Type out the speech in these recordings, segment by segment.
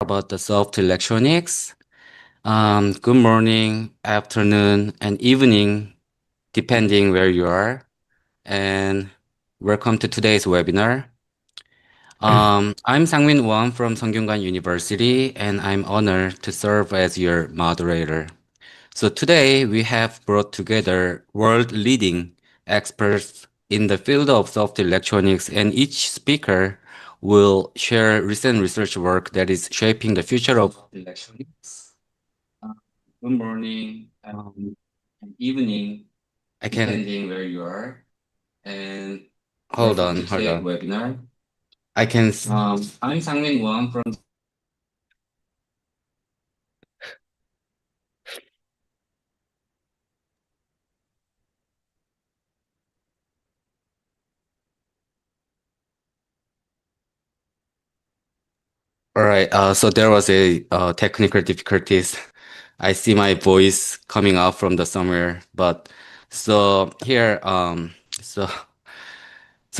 about the soft electronics. Good morning, afternoon, and evening, depending where you are. And welcome to today's webinar. I'm Sangmin Wang from Songyungan University, and I'm honored to serve as your moderator. So today we have brought together world-leading experts in the field of soft electronics, and each speaker will share recent research work that is shaping the future of electronics. Good morning, and evening, I can depending where you are. And hold on, hold on. Webinar. I can. I'm Sangmin Wang from. All right. So there was a technical difficulties. I see my voice coming out from the somewhere, but so here, so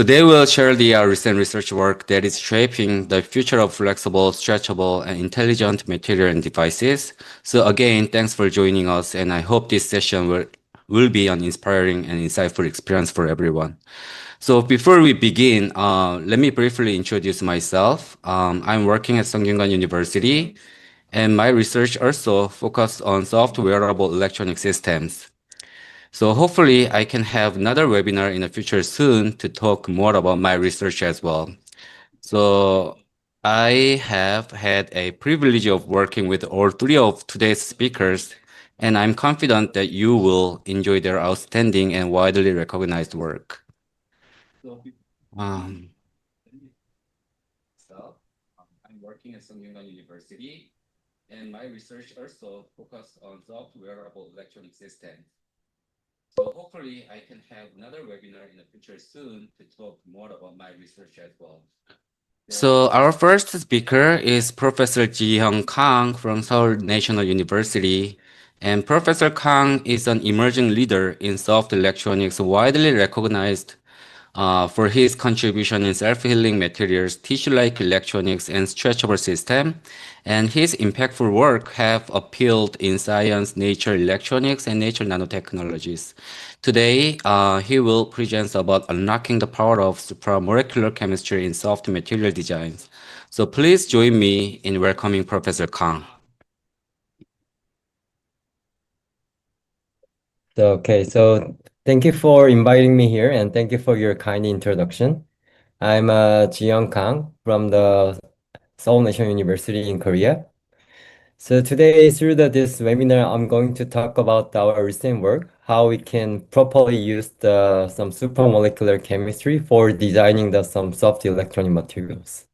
they will share the recent research work that is shaping the future of flexible, stretchable, and intelligent material and devices. So again, thanks for joining us, and I hope this session will be an inspiring and insightful experience for everyone. So before we begin, let me briefly introduce myself. I'm working at Songyungan University, and my research also focused on soft wearable electronic systems. So hopefully I can have another webinar in the future soon to talk more about my research as well. So I have had a privilege of working with all three of today's speakers, and I'm confident that you will enjoy their outstanding and widely recognized work. Um, so I'm working at Songyungan University, and my research also focused on soft wearable electronic systems. So hopefully I can have another webinar in the future soon to talk more about my research as well. So our first speaker is Professor Ji-Hyung Kang from Seoul National University. And Professor Kang is an emerging leader in soft electronics, widely recognized for his contribution in self-healing materials, tissue-like electronics, and stretchable system. And his impactful work have appealed in science, nature electronics, and nature nanotechnologies. Today, he will present about unlocking the power of supramolecular chemistry in soft material designs. So please join me in welcoming Professor Kang. So thank you for inviting me here and thank you for your kind introduction. I'm Ji-Young Kang from the Seoul National University in Korea. So today, through this webinar, I'm going to talk about our recent work, how we can properly use some supramolecular chemistry for designing some soft electronic materials.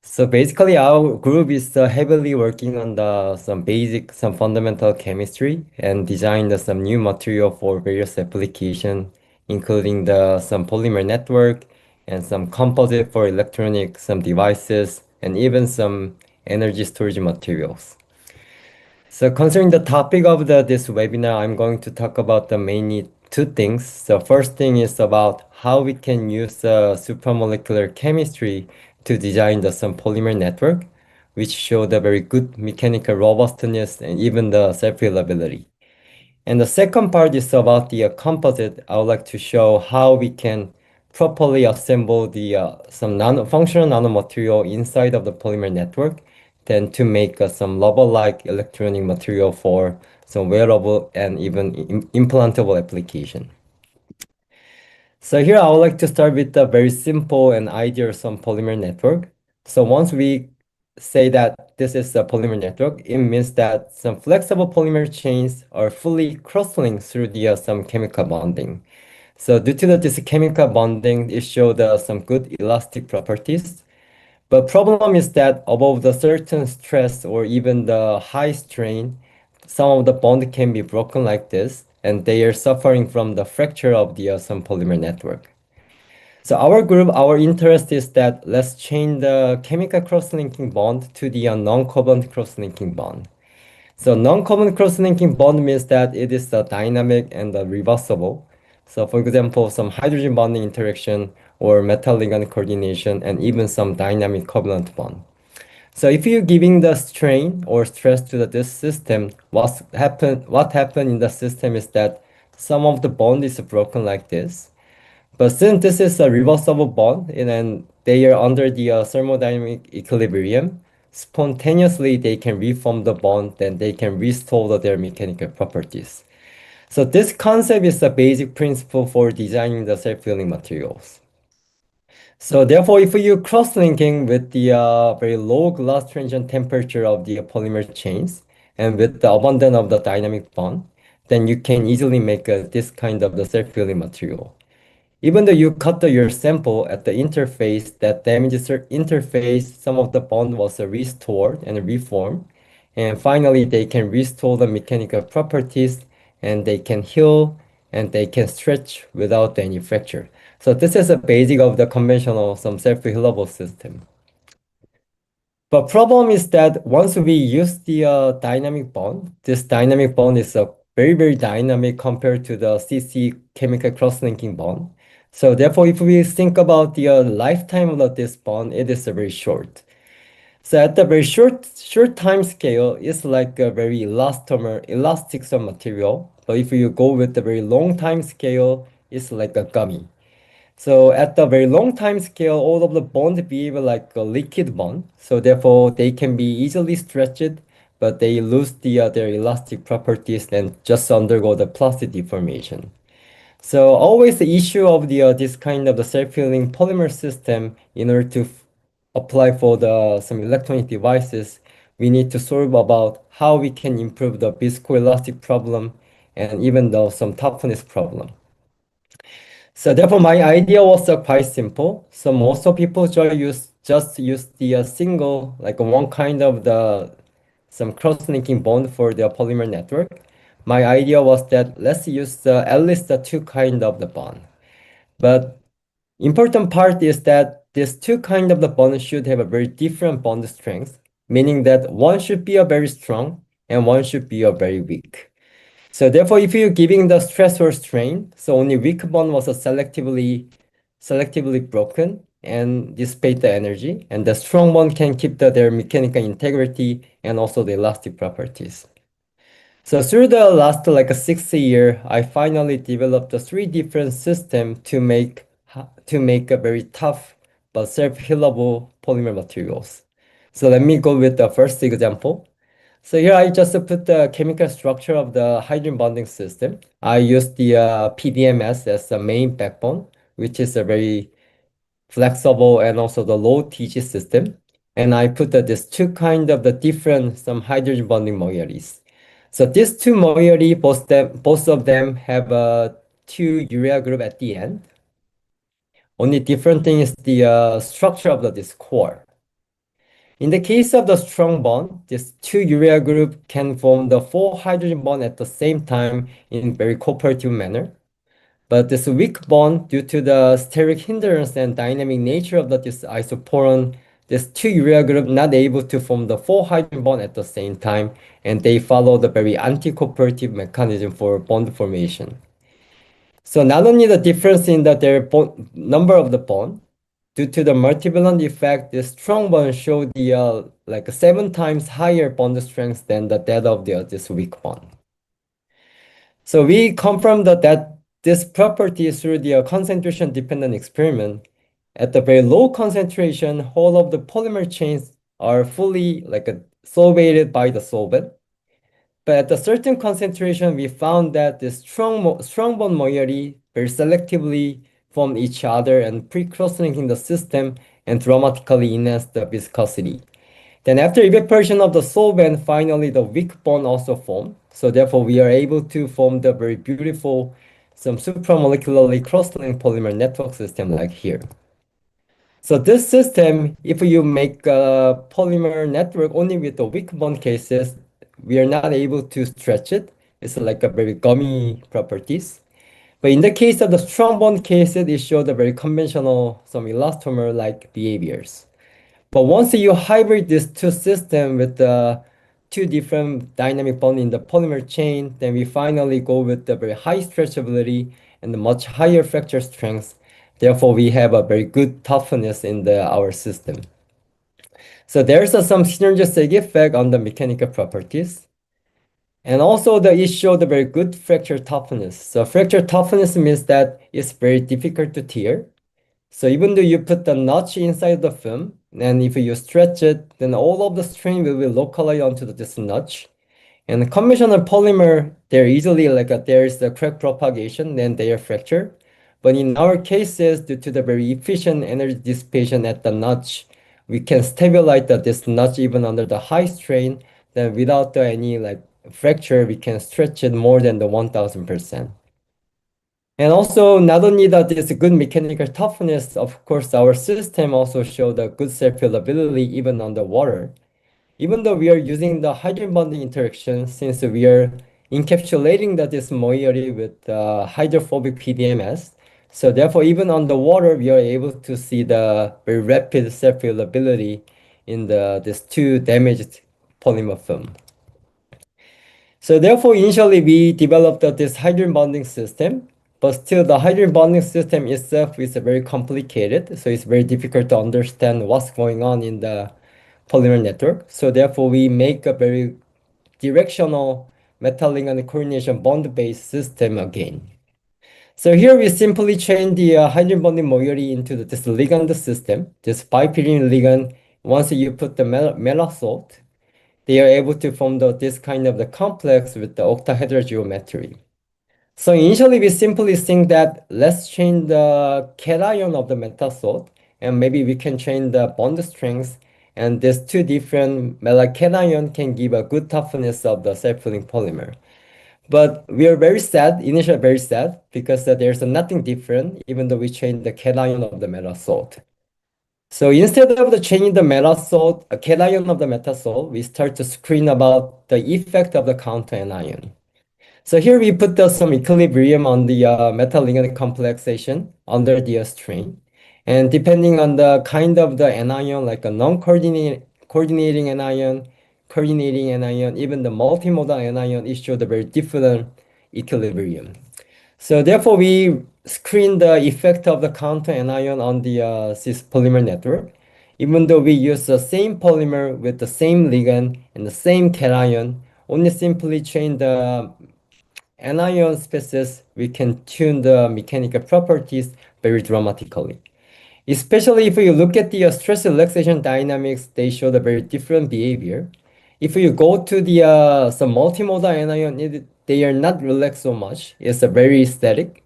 So basically, our group is heavily working on some fundamental chemistry and designed some new material for various applications, including some polymer network and some composite for electronic, some devices, and even some energy storage materials. So concerning the topic of this webinar, I'm going to talk about the mainly two things. The first thing is about how we can use supramolecular chemistry to design some polymer network, which show the very good mechanical robustness and even the self-reliability. And the second part is about the composite. I would like to show how we can properly assemble some functional nanomaterial inside of the polymer network, then to make some rubber-like electronic material for some wearable and even implantable application. So here I would like to start with a very simple and ideal some polymer network. So once we say that this is a polymer network, it means that some flexible polymer chains are fully cross-linked through some chemical bonding. So due to this chemical bonding, it showed some good elastic properties. But problem is that above the certain stress or even the high strain, some of the bond can be broken like this, and they are suffering from the fracture of some polymer network. So our group, our interest is that let's change the chemical cross-linking bond to the non-covalent cross-linking bond. So non-covalent cross-linking bond means that it is dynamic and reversible. So for example, some hydrogen bonding interaction or metal ligand coordination and even some dynamic covalent bond. So if you're giving the strain or stress to this system, what happened in the system is that some of the bond is broken like this. But since this is a reversible bond and then they are under the thermodynamic equilibrium, spontaneously they can reform the bond, then they can restore their mechanical properties. So this concept is the basic principle for designing the self-healing materials. So therefore, if you cross-linking with the very low glass transition temperature of the polymer chains and with the abundance of the dynamic bond, then you can easily make this kind of the self-healing material. Even though you cut your sample at the interface that damages the interface, some of the bond was restored and reformed. And finally, they can restore the mechanical properties and they can heal and they can stretch without any fracture. So this is a basic of the conventional some self-healable system. But problem is that once we use the dynamic bond, this dynamic bond is very, very dynamic compared to the CC chemical cross-linking bond. So therefore, if we think about the lifetime of this bond, it is very short. So at the very short time scale, it's like a very elastic some material. But if you go with the very long time scale, it's like a gummy. So at the very long time scale, all of the bonds behave like a liquid bond. So therefore, they can be easily stretched, but they lose their elastic properties and just undergo the plastic deformation. So always the issue of this kind of the self-healing polymer system in order to apply for the some electronic devices, we need to solve about how we can improve the viscoelastic problem and even though some toughness problem. So therefore, my idea was quite simple. So most of people just use the single, like one kind of the some cross-linking bond for the polymer network. My idea was that let's use at least the two kind of the bond. But important part is that these two kind of the bond should have a very different bond strength, meaning that one should be a very strong and one should be a very weak. So therefore, if you're giving the stress or strain, so only weak bond was selectively broken and dissipate the energy, and the strong one can keep their mechanical integrity and also the elastic properties. So through the last like a 6 year, I finally developed the three different systems to make a very tough but self-healable polymer materials. So let me go with the first example. So here I just put the chemical structure of the hydrogen bonding system. I use the PDMS as the main backbone, which is a very flexible and also the low TG system. And I put this two kind of the different some hydrogen bonding moieties. So these two moiety, both of them have a two urea group at the end. Only different thing is the structure of this core. In the case of the strong bond, this two urea group can form the four hydrogen bond at the same time in very cooperative manner. But this weak bond, due to the steric hindrance and dynamic nature of this isoporon, this two urea group not able to form the four hydrogen bond at the same time, and they follow the very anti-cooperative mechanism for bond formation. So not only the difference in their number of the bond, due to the multivalent effect, the strong bond show the like 7 times higher bond strength than that of this weak bond. So we confirmed that this property through the concentration dependent experiment. At the very low concentration, all of the polymer chains are fully like solvated by the solvent. But at a certain concentration, we found that the strong bond moiety very selectively form each other and pre-cross-linking the system and dramatically enhance the viscosity. Then after evaporation of the solvent, finally the weak bond also formed. So therefore, we are able to form the very beautiful some supramolecularly cross-linked polymer network system like here. So this system, if you make a polymer network only with the weak bond cases, we are not able to stretch it. It's like a very gummy properties. But in the case of the strong bond cases, it showed a very conventional, some elastomer-like behaviors. But once you hybrid these two systems with the two different dynamic bond in the polymer chain, then we finally go with the very high stretchability and the much higher fracture strength. Therefore, we have a very good toughness in our system. So there's some synergistic effect on the mechanical properties. And also the it showed a very good fracture toughness. So fracture toughness means that it's very difficult to tear. So even though you put the notch inside the film, and if you stretch it, then all of the strain will be localized onto this notch. And the conventional polymer, they're easily there is the crack propagation, then they are fractured. But in our cases, due to the very efficient energy dissipation at the notch, we can stabilize this notch even under the high strain. Then without any fracture, we can stretch it more than the 1000%. And also, not only that this good mechanical toughness, of course, our system also showed a good self-healability even underwater. Even though we are using the hydrogen bonding interaction, since we are encapsulating this moiety with hydrophobic PDMS, so therefore even underwater we are able to see the very rapid self-healability in this two damaged polymer film. So therefore initially we developed this hydrogen bonding system, but still the hydrogen bonding system itself is very complicated, so it's very difficult to understand what's going on in the polymer network. So therefore, we make a very directional metal ligand coordination bond-based system again. So here we simply change the hydrogen bonding moiety into this ligand system, this bipyridine ligand. Once you put the metal salt, they are able to form this kind of the complex with the octahedral geometry. So initially we simply think that let's change the cation of the metal salt, and maybe we can change the bond strength, and these two different metal can give a good toughness of the self-healing polymer. But we are very sad, initially very sad, because there's nothing different even though we change the cation of the metal salt. So instead of changing the metal salt, a cation of the metal salt, we start to screen about the effect of the counter anion. So here we put some equilibrium on the metal ligand complexation under the strain. And depending on the kind of the anion, like a non-coordinating anion, coordinating anion, even the multimodal anion, it showed a very different equilibrium. So therefore, we screen the effect of the counter anion on the cis polymer network. Even though we use the same polymer with the same ligand and the same cation, only simply change the anion species, we can tune the mechanical properties very dramatically. Especially if you look at the stress relaxation dynamics, they show the very different behavior. If you go to the some multimodal anion, they are not relaxed so much. It's a very static.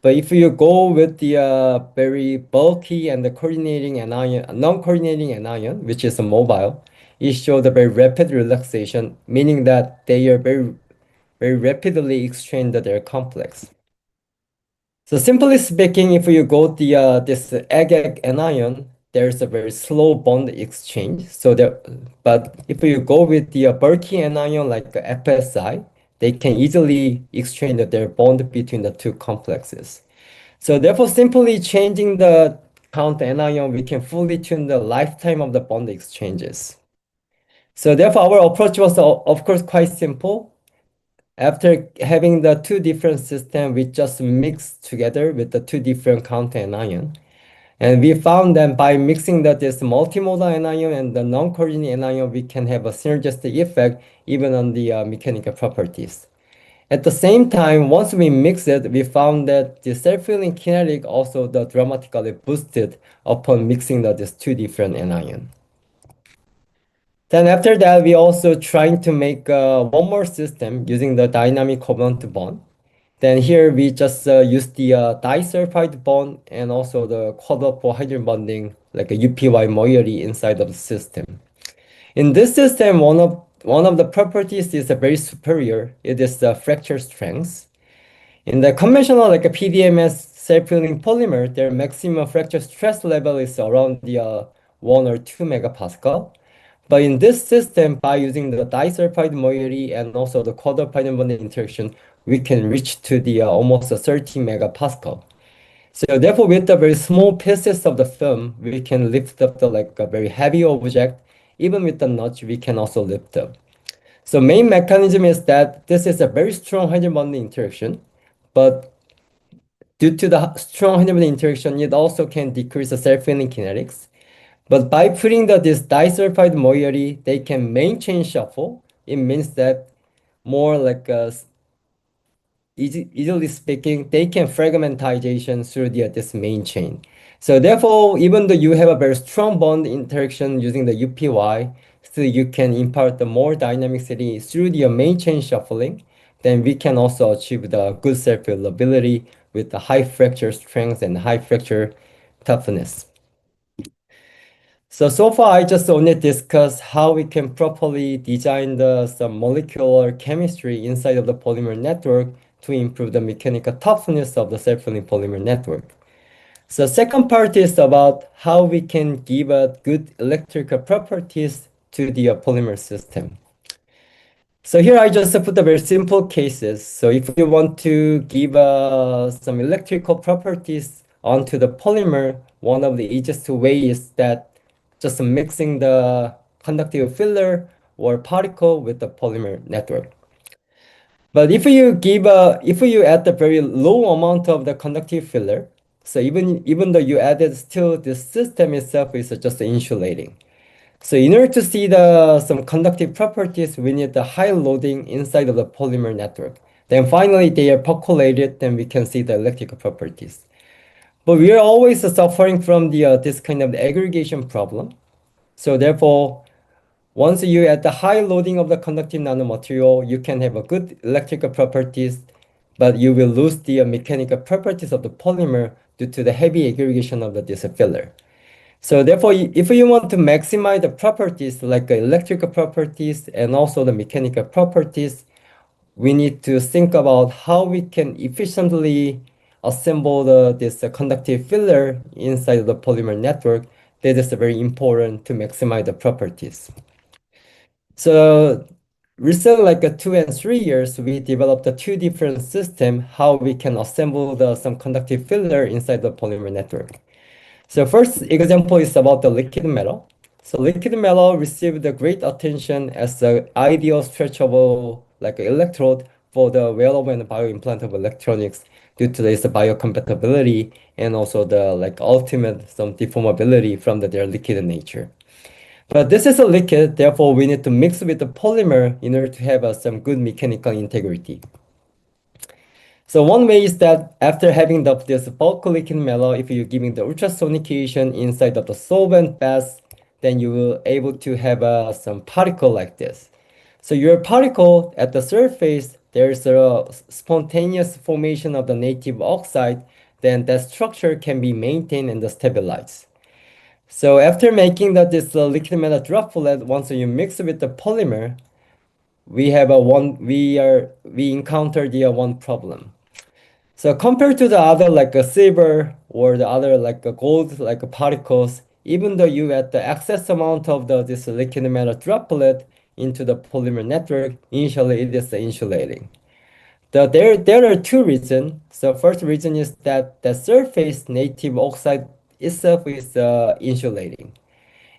But if you go with the very bulky and the coordinating anion, non-coordinating anion, which is a mobile, it shows a very rapid relaxation, meaning that they are very rapidly exchange their complex. So simply speaking, if you go the this egg anion, there's a very slow bond exchange. But if you go with the bulky anion like FSI, they can easily exchange their bond between the two complexes. So therefore, simply changing the count anion, we can fully tune the lifetime of the bond exchanges. So therefore, our approach was of course quite simple. After having the two different systems, we just mixed together with the two different counter anion. And we found that by mixing this multimodal anion and the non-coordinating anion, we can have a synergistic effect even on the mechanical properties. At the same time, once we mix it, we found that the self-healing kinetic also dramatically boosted upon mixing these two different anion. Then after that, we also trying to make one more system using the dynamic covalent bond. Then here we just use the disulfide bond and also the quadruple hydrogen bonding, like a UPY moiety inside of the system. In this system, one of the properties is very superior. It is the fracture strength. In the conventional like a PDMS self-healing polymer, their maximum fracture stress level is around the 1 or 2 megapascal. But in this system, by using the disulfide moiety and also the quadrupine bonding interaction, we can reach to the almost 30 megapascal. So therefore, with the very small pieces of the film, we can lift up the a very heavy object. Even with the notch, we can also lift up. So main mechanism is that this is a very strong hydrogen bonding interaction, but due to the strong hydrogen bonding interaction, it also can decrease the self-healing kinetics. But by putting this disulfide moiety, they can main chain shuffle. It means that more like easily speaking, they can fragmentization through this main chain. So therefore, even though you have a very strong bond interaction using the UPY, still you can impart the more dynamicity through the main chain shuffling. Then we can also achieve the good self-reliability with the high fracture strength and high fracture toughness. So far I just only discussed how we can properly design some molecular chemistry inside of the polymer network to improve the mechanical toughness of the self-healing polymer network. So second part is about how we can give a good electrical properties to the polymer system. So here I just put the very simple cases. So if you want to give some electrical properties onto the polymer, one of the easiest way is that just mixing the conductive filler or particle with the polymer network. But if you add a very low amount of the conductive filler, so even though you added, still the system itself is just insulating. So in order to see some conductive properties, we need the high loading inside of the polymer network. Then finally they are percolated, then we can see the electrical properties. But we are always suffering from this kind of aggregation problem. So therefore, once you add the high loading of the conductive nanomaterial, you can have a good electrical properties, but you will lose the mechanical properties of the polymer due to the heavy aggregation of this filler. So therefore, if you want to maximize the properties like electrical properties and also the mechanical properties, we need to think about how we can efficiently assemble this conductive filler inside of the polymer network. That is very important to maximize the properties. So recently, like 2 and 3 years, we developed two different systems how we can assemble some conductive filler inside the polymer network. So first example is about the liquid metal. So liquid metal received a great attention as the ideal stretchable like electrode for the wearable and bioimplantable electronics due to its biocompatibility and also the like ultimate some deformability from their liquid nature. But this is a liquid, therefore we need to mix with the polymer in order to have some good mechanical integrity. So one way is that after having this bulk liquid metal, if you're giving the ultrasonication inside of the solvent bath, then you will able to have some particle like this. So your particle at the surface, there's a spontaneous formation of the native oxide, then that structure can be maintained and stabilized. So after making this liquid metal droplet, once you mix it with the polymer, we encounter the one problem. So compared to the other like a silver or the other like a gold like particles, even though you add the excess amount of this liquid metal droplet into the polymer network, initially it is insulating. There are two reasons. So first reason is that the surface native oxide itself is insulating.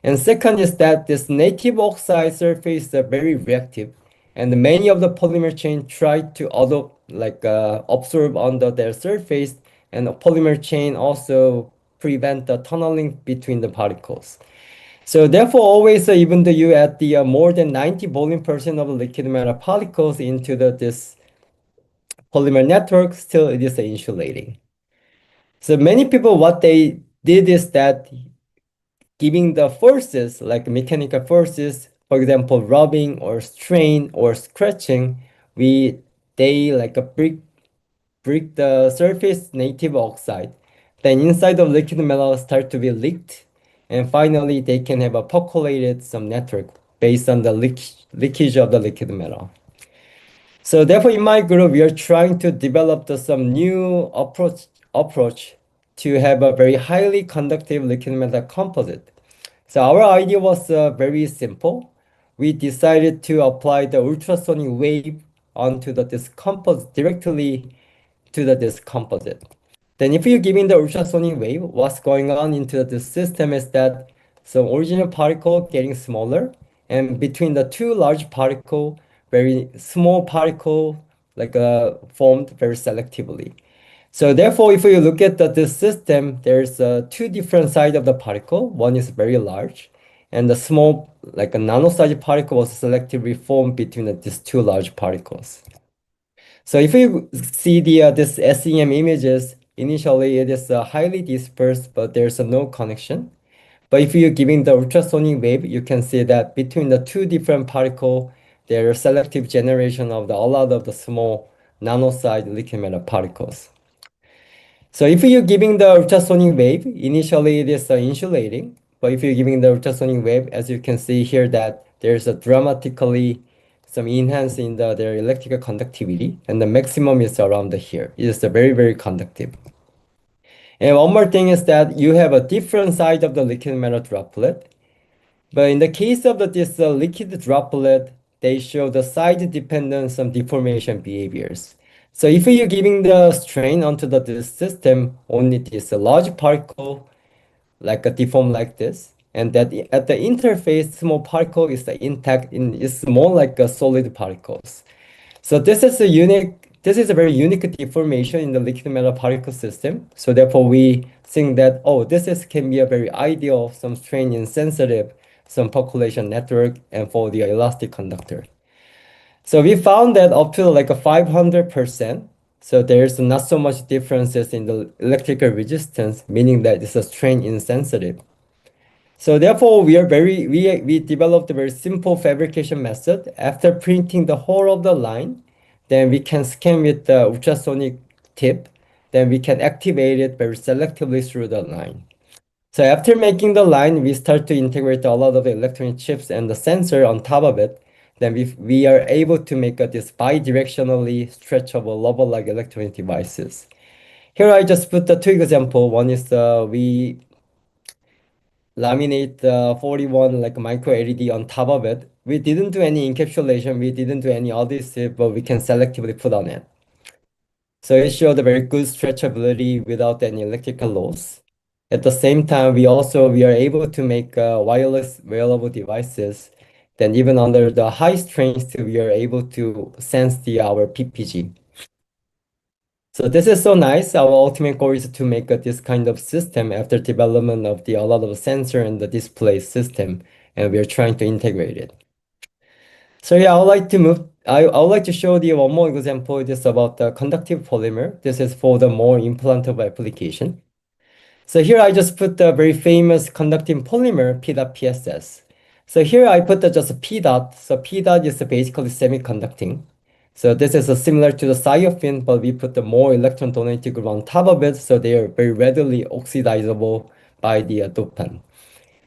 And second is that this native oxide surface is very reactive, and many of the polymer chain try to absorb under their surface, and the polymer chain also prevent the tunneling between the particles. So therefore, always even though you add the more than 90 volume% of liquid metal particles into this polymer network, still it is insulating. So many people, what they did is that giving the forces like mechanical forces, for example, rubbing or strain or scratching, they like break the surface native oxide. Then inside of liquid metal start to be leaked, and finally they can have a percolated some network based on the leakage of the liquid metal. So therefore, in my group, we are trying to develop some new approach to have a very highly conductive liquid metal composite. So our idea was very simple. We decided to apply the ultrasonic wave onto this composite directly to this composite. Then if you're giving the ultrasonic wave, what's going on into this system is that some original particle getting smaller, and between the two large particle, very small particle formed very selectively. So therefore, if you look at this system, there's two different sides of the particle. One is very large, and the small, like a nano-sized particle was selectively formed between these two large particles. So if you see this SEM images, initially it is highly dispersed, but there's no connection. But if you're giving the ultrasonic wave, you can see that between the two different particle, there are selective generation of a lot of the small nano-sized liquid metal particles. So if you're giving the ultrasonic wave, initially it is insulating. But if you're giving the ultrasonic wave, as you can see here, that there's a dramatically some enhance in their electrical conductivity, and the maximum is around here. It is very, very conductive. And one more thing is that you have a different size of the liquid metal droplet. But in the case of this liquid droplet, they show the size dependence on deformation behaviors. So if you're giving the strain onto this system, only this large particle like a deform like this, and that at the interface, small particle is intact, in it's more like a solid particles. So this is a unique. This is a very unique deformation in the liquid metal particle system. So therefore, we think that this can be a very ideal some strain insensitive some population network and for the elastic conductor. So we found that up to like a 500%. So there's not so much differences in the electrical resistance, meaning that it's a strain insensitive. So therefore, we developed a very simple fabrication method. After printing the whole of the line, then we can scan with the ultrasonic tip. Then we can activate it very selectively through the line. So after making the line, we start to integrate a lot of the electronic chips and the sensor on top of it. Then we are able to make this bi-directionally stretchable rubber-like electronic devices. Here I just put the two example. One is we laminate the 41 like micro LED on top of it. We didn't do any encapsulation, we didn't do any adhesive, but we can selectively put on it. So it showed a very good stretchability without any electrical loss. At the same time, we are able to make wireless wearable devices. Then even under the high strains, we are able to sense our PPG. So this is so nice. Our ultimate goal is to make this kind of system after development of a lot of sensor and the display system, and we are trying to integrate it. So yeah, I would like to move. I would like to show you one more example. This about the conductive polymer. This is for the more implantable application. So here I just put the very famous conducting polymer P.PSS. So here I put just P dot. So P dot is basically semiconducting. So this is similar to the thiophin, but we put the more electron donating group on top of it, so they are very readily oxidizable by the dopant.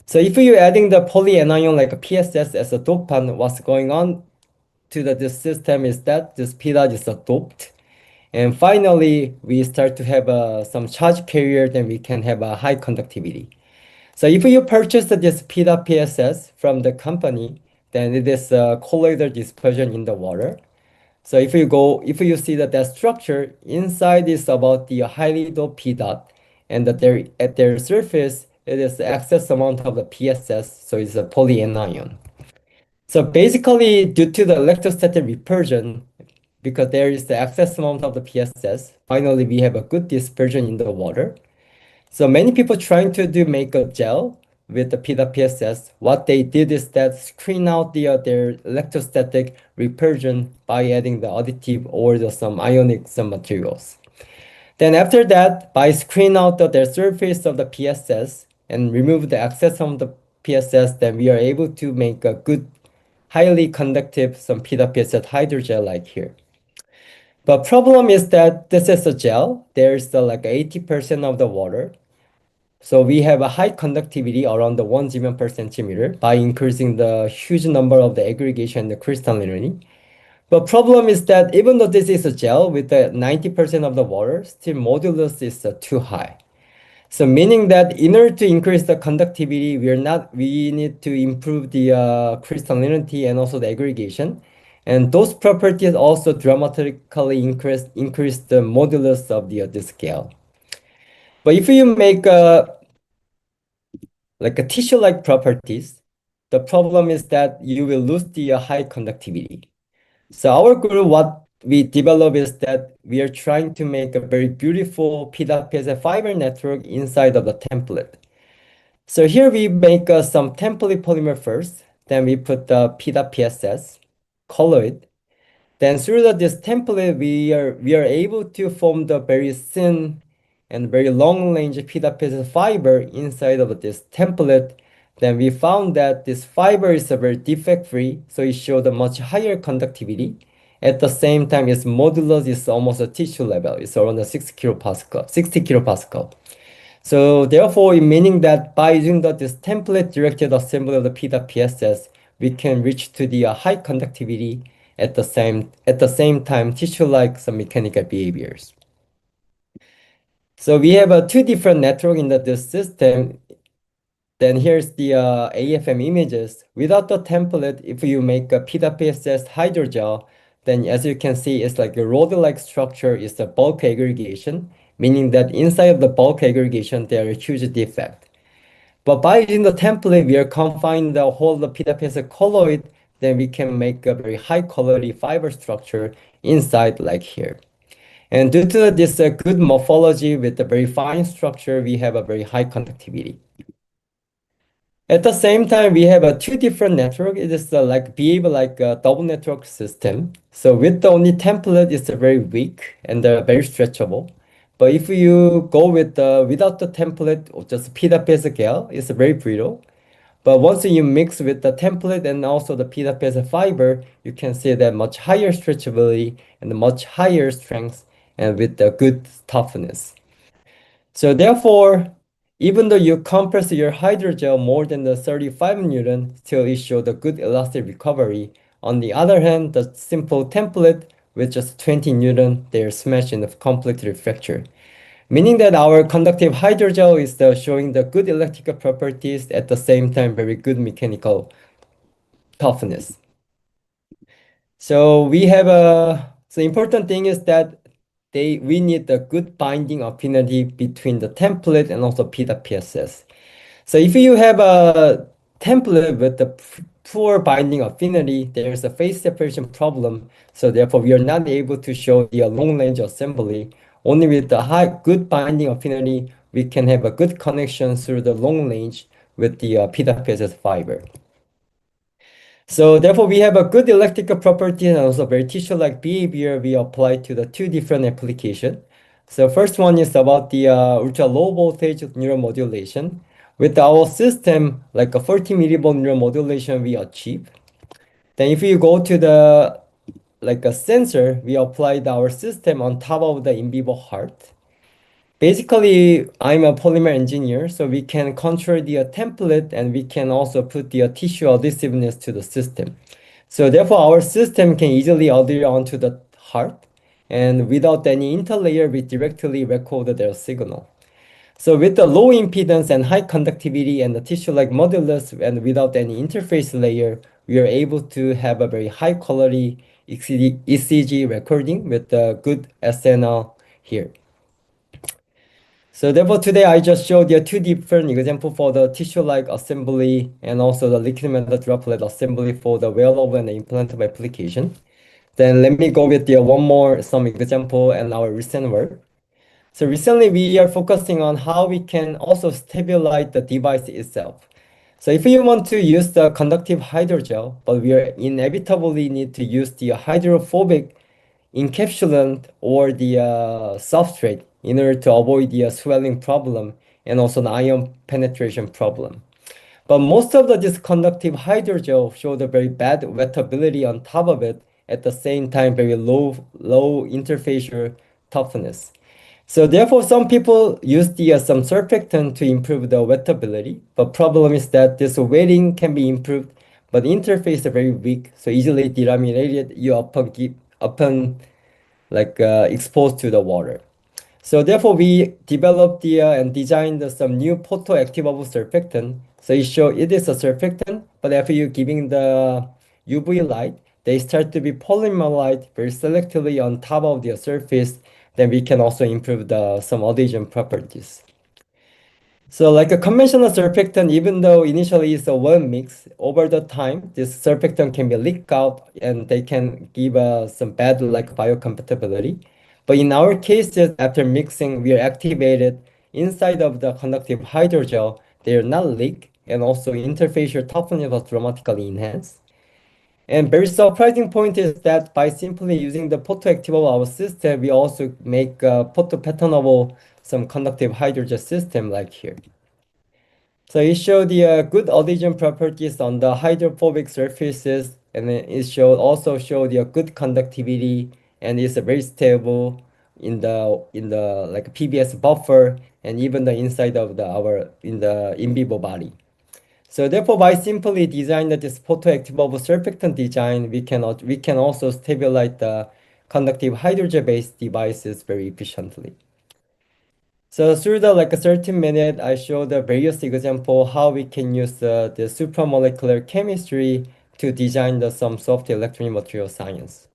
So if you're adding the polyanion like a PSS as a dopant, what's going on to this system is that this P dot is doped. And finally, we start to have some charge carrier, then we can have a high conductivity. So if you purchase this PSS from the company, then it is colloidal dispersion in the water. So if you see that structure inside is about the highly doped P dot, and that at their surface it is the excess amount of the PSS, so it's a polyanion. So basically, due to the electrostatic repulsion, because there is the excess amount of the PSS, finally we have a good dispersion in the water. So many people trying to make a gel with the PSS. What they did is that screen out their electrostatic repulsion by adding the additive or some ionic some materials. Then after that, by screen out their surface of the PSS and remove the excess of the PSS, then we are able to make a good, highly conductive some PSS hydrogel like here. But problem is that this is a gel. There's like 80% of the water. So we have a high conductivity around the 1 gm per centimeter by increasing the huge number of the aggregation and the crystallinity. But problem is that even though this is a gel with the 90% of the water, still modulus is too high. So meaning that in order to increase the conductivity, we need to improve the crystallinity and also the aggregation. And those properties also dramatically increase the modulus of the scale. But if you make like a tissue-like properties, the problem is that you will lose the high conductivity. So our group, what we develop is that we are trying to make a very beautiful PWS fiber network inside of the template. So here we make some template polymer first, then we put the PWSS, color it. Then through this template, we are able to form the very thin and very long range PWS fiber inside of this template. Then we found that this fiber is a very defect free, so it showed a much higher conductivity. At the same time, its modulus is almost a tissue level. It's around a 60 kilopascal. So therefore, meaning that by using this template directed assembly of the PWSS, we can reach to the high conductivity at the same time tissue-like some mechanical behaviors. So we have two different network in this system. Then here's the AFM images. Without the template, if you make a PWSS hydrogel, then as you can see, it's like a rod-like structure is the bulk aggregation, meaning that inside of the bulk aggregation, there are huge defect. But by using the template, we are confining the whole the PWS colloid, then we can make a very high quality fiber structure inside like here. And due to this good morphology with a very fine structure, we have a very high conductivity. At the same time, we have a two different network. It is like behave like a double network system. So with the only template, it's very weak and very stretchable. But if you go with without the template or just PWS gel, it's very brittle. But once you mix with the template and also the PWS fiber, you can see that much higher stretchability and much higher strength and with the good toughness. So therefore, even though you compress your hydrogel more than the 35 Newton, still it showed a good elastic recovery. On the other hand, the simple template with just 20 Newton, they're smashed and completely fractured. Meaning that our conductive hydrogel is showing the good electrical properties at the same time very good mechanical toughness. So we have so important thing is that we need the good binding affinity between the template and also PWSS. So if you have a template with the poor binding affinity, there's a phase separation problem. So therefore, we are not able to show the long range assembly. Only with the good binding affinity, we can have a good connection through the long range with the PWSS fiber. So therefore, we have a good electrical property and also very tissue-like behavior we apply to the two different applications. So first one is about the ultra low voltage neuromodulation. With our system, like a 40 millivolt neuromodulation we achieve. Then if you go to the like a sensor, we applied our system on top of the in vivo heart. Basically, I'm a polymer engineer, so we can control the template and we can also put the tissue adhesiveness to the system. So therefore, our system can easily adhere onto the heart, and without any interlayer, we directly record their signal. So with the low impedance and high conductivity and the tissue-like modulus and without any interface layer, we are able to have a very high quality ECG recording with the good SNL here. So therefore today I just showed you two different examples for the tissue-like assembly and also the liquid metal droplet assembly for the wearable and the implantable application. Then let me go with the one more some example and our recent work. So recently we are focusing on how we can also stabilize the device itself. So if you want to use the conductive hydrogel, but we are inevitably need to use the hydrophobic encapsulant or the substrate in order to avoid the swelling problem and also the ion penetration problem. But most of this conductive hydrogel showed a very bad wettability on top of it, at the same time very low interfacial toughness. So therefore, some people use the some surfactant to improve the wettability. But problem is that this wetting can be improved, but the interface is very weak, so easily delaminated you upon like exposed to the water. So therefore, we developed and designed some new photoactivable surfactant. So it is a surfactant, but after you giving the UV light, they start to be polymerized very selectively on top of the surface. Then we can also improve some adhesion properties. So like a conventional surfactant, even though initially it's a one mix, over the time, this surfactant can be leaked out and they can give some bad like biocompatibility. But in our cases, after mixing, we are activated inside of the conductive hydrogel. They are not leaked and also interfacial toughness was dramatically enhanced. And very surprising point is that by simply using the photoactivable our system, we also make photopatternable some conductive hydrogel system like here. So it showed the good adhesion properties on the hydrophobic surfaces, and then it showed also showed the good conductivity, and it's very stable in the like PBS buffer and even the inside of the our in the in vivo body. So therefore, by simply designing this photoactivable surfactant design, we can also stabilize the conductive hydrogen-based devices very efficiently. So through the like a 30 minute, I showed the various example how we can use the supramolecular chemistry to design some soft electronic material science.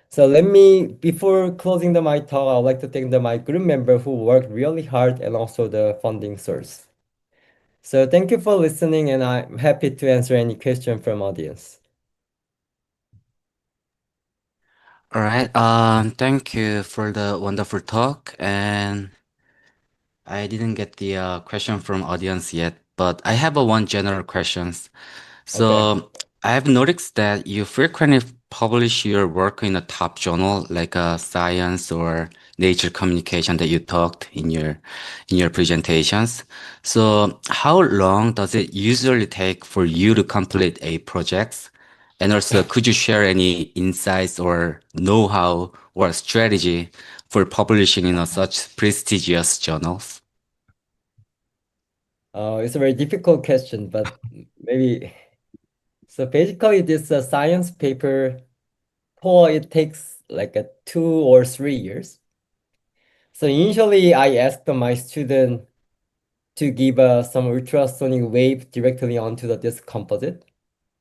So let me, before closing my talk, I would like to thank my group member who worked really hard and also the funding source. So thank you for listening, and I'm happy to answer any question from audience. All right. Thank you for the wonderful talk. And I didn't get the question from audience yet, but I have a one general questions. Okay. So I have noticed that you frequently publish your work in a top journal like Science or Nature Communication that you talked in your presentations. So how long does it usually take for you to complete a project? And also, could you share any insights or know-how or strategy for publishing in such prestigious journals? It's a very difficult question, but maybe so. Basically, this science paper, for it takes like a 2 or 3 years. So initially, I asked my student to give some ultrasonic wave directly onto the disk composite.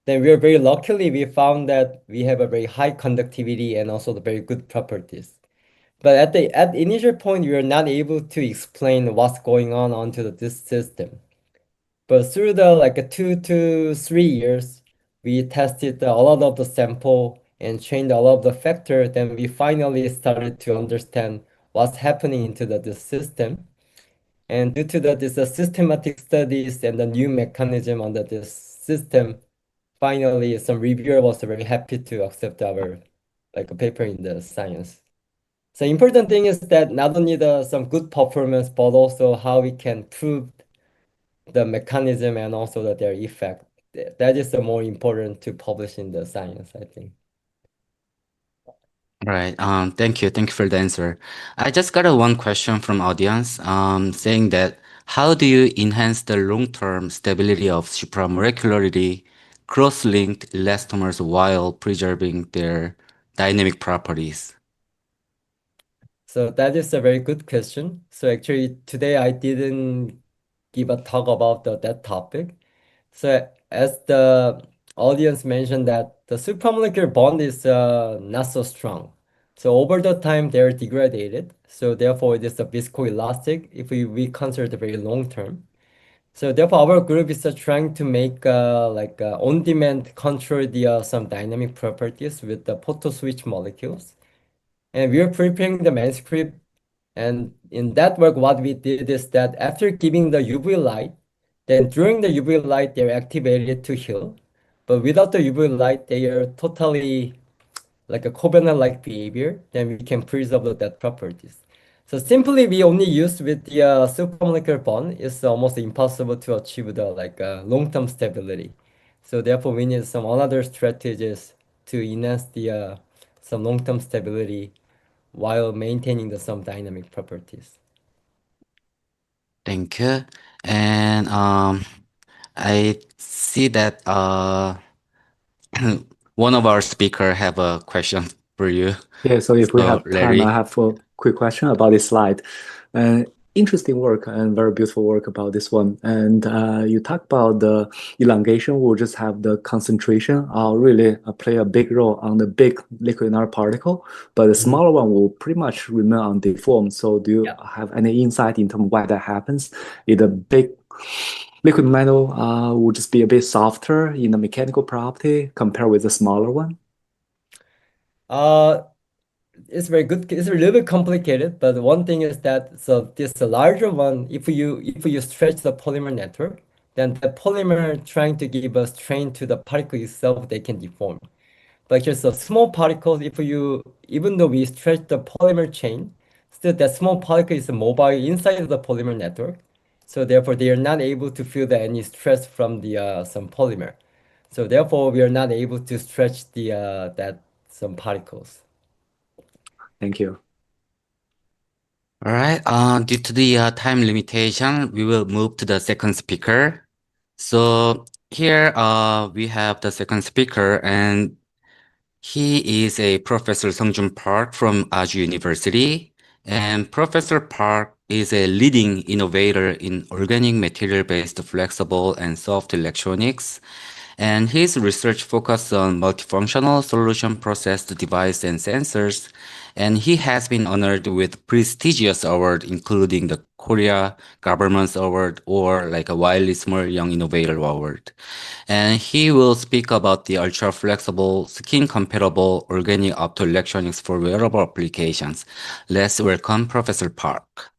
Then we are very luckily we found that we have a very high conductivity and also the very good properties. But at the initial point, we are not able to explain what's going on onto this system. But through the like 2 to 3 years, we tested a lot of the sample and trained a lot of the factor. Then we finally started to understand what's happening into this system. And due to this systematic studies and the new mechanism under this system, finally some reviewer was very happy to accept our like a paper in the science. So important thing is that not only some good performance, but also how we can prove the mechanism and also their effect. That is the more important to publish in the science, I think. Right. Thank you. Thank you for the answer. I just got a one question from audience, saying that how do you enhance the long-term stability of supramolecularity cross-linked elastomers while preserving their dynamic properties? So that is a very good question. So actually today I didn't give a talk about that topic. So as the audience mentioned that the supramolecular bond is not so strong. So over the time they're degraded. So therefore it is a viscoelastic if we consider the very long term. So therefore our group is trying to make like on-demand control the some dynamic properties with the photo switch molecules. And we are preparing the manuscript. And in that work, what we did is that after giving the UV light, then during the UV light, they're activated to heal. But without the UV light, they are totally like a covenant-like behavior. Then we can preserve that properties. So simply, we only use with the supramolecular bond. It's almost impossible to achieve the like long-term stability. So therefore, we need some other strategies to enhance the some long-term stability while maintaining some dynamic properties. Thank you. And I see that one of our speaker have a question for you. Yeah, so if we So have time, I Larry. have a quick question about this slide. interesting work and very beautiful work about this one. And you talk about the elongation will just have the concentration really play a big role on the big liquid nanoparticle, but the smaller one will pretty much remain undeformed. So do you have any insight in terms of why that happens? Is the big liquid metal will just be a bit softer in the mechanical property compared with the smaller one? It's very good. It's a little bit complicated, but one thing is that this larger one, if you stretch the polymer network, then the polymer trying to give a strain to the particle itself, they can deform. But just a small particles, even though we stretch the polymer chain, still that small particle is mobile inside of the polymer network. So therefore, they are not able to feel any stress from the some polymer. So therefore, we are not able to stretch that some particles. Thank you. All right. Due to the time limitation, we will move to the second speaker. So here, we have the second speaker, and he is a Professor Seongjun Park from Aju University. And Professor Park is a leading innovator in organic material-based flexible and soft electronics. And his research focuses on multifunctional solution processed device and sensors. And he has been honored with prestigious awards, including the Korea Government's Award or like a Wiley Small Young Innovator Award. And he will speak about the ultra-flexible, skin-compatible organic optoelectronics for wearable applications. Let's welcome Professor Park.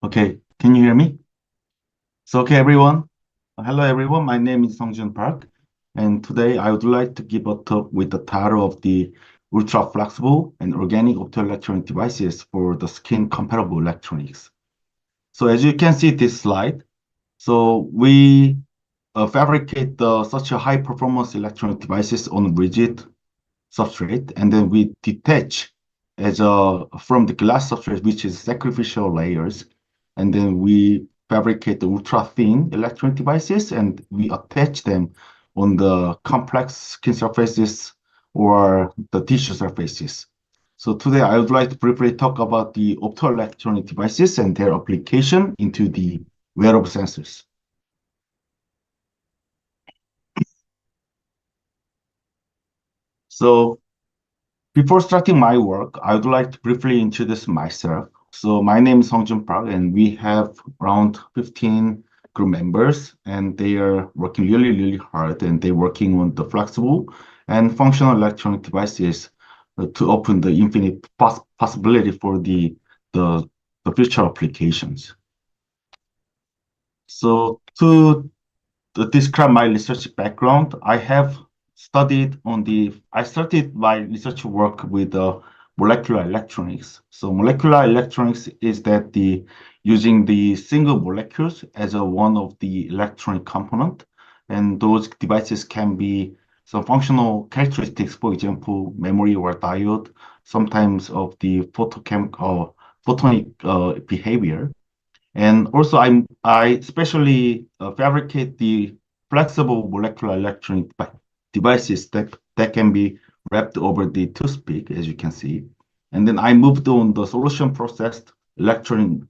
Okay, can you hear me? So, okay, everyone. Hello, everyone. My name is Seongjun Park, and today I would like to give a talk with the title of the ultra-flexible and organic optoelectronic devices for the skin-compatible electronics. So, as you can see this slide, so we fabricate such a high-performance electronic devices on rigid substrate, and then we detach from the glass substrate, which is sacrificial layers, and then we fabricate the ultra thin electronic devices and we attach them on the complex skin surfaces or the tissue surfaces. So today I would like to briefly talk about the optoelectronic devices and their application into the wearable sensors. So before starting my work, I would like to briefly introduce myself. So my name is Seongjun Park, and we have around 15 group members, and they are working really, really hard, and they're working on the flexible and functional electronic devices to open the infinite possibility for the future applications. So to describe my research background, I started my research work with molecular electronics. So molecular electronics is that using the single molecules as one of the electronic component, and those devices can be some functional characteristics, for example, memory or diode, sometimes of the photonic behavior. And also, I especially fabricate the flexible molecular electronic devices that can be wrapped over the toothpick, as you can see. And then I moved on the solution processed electronic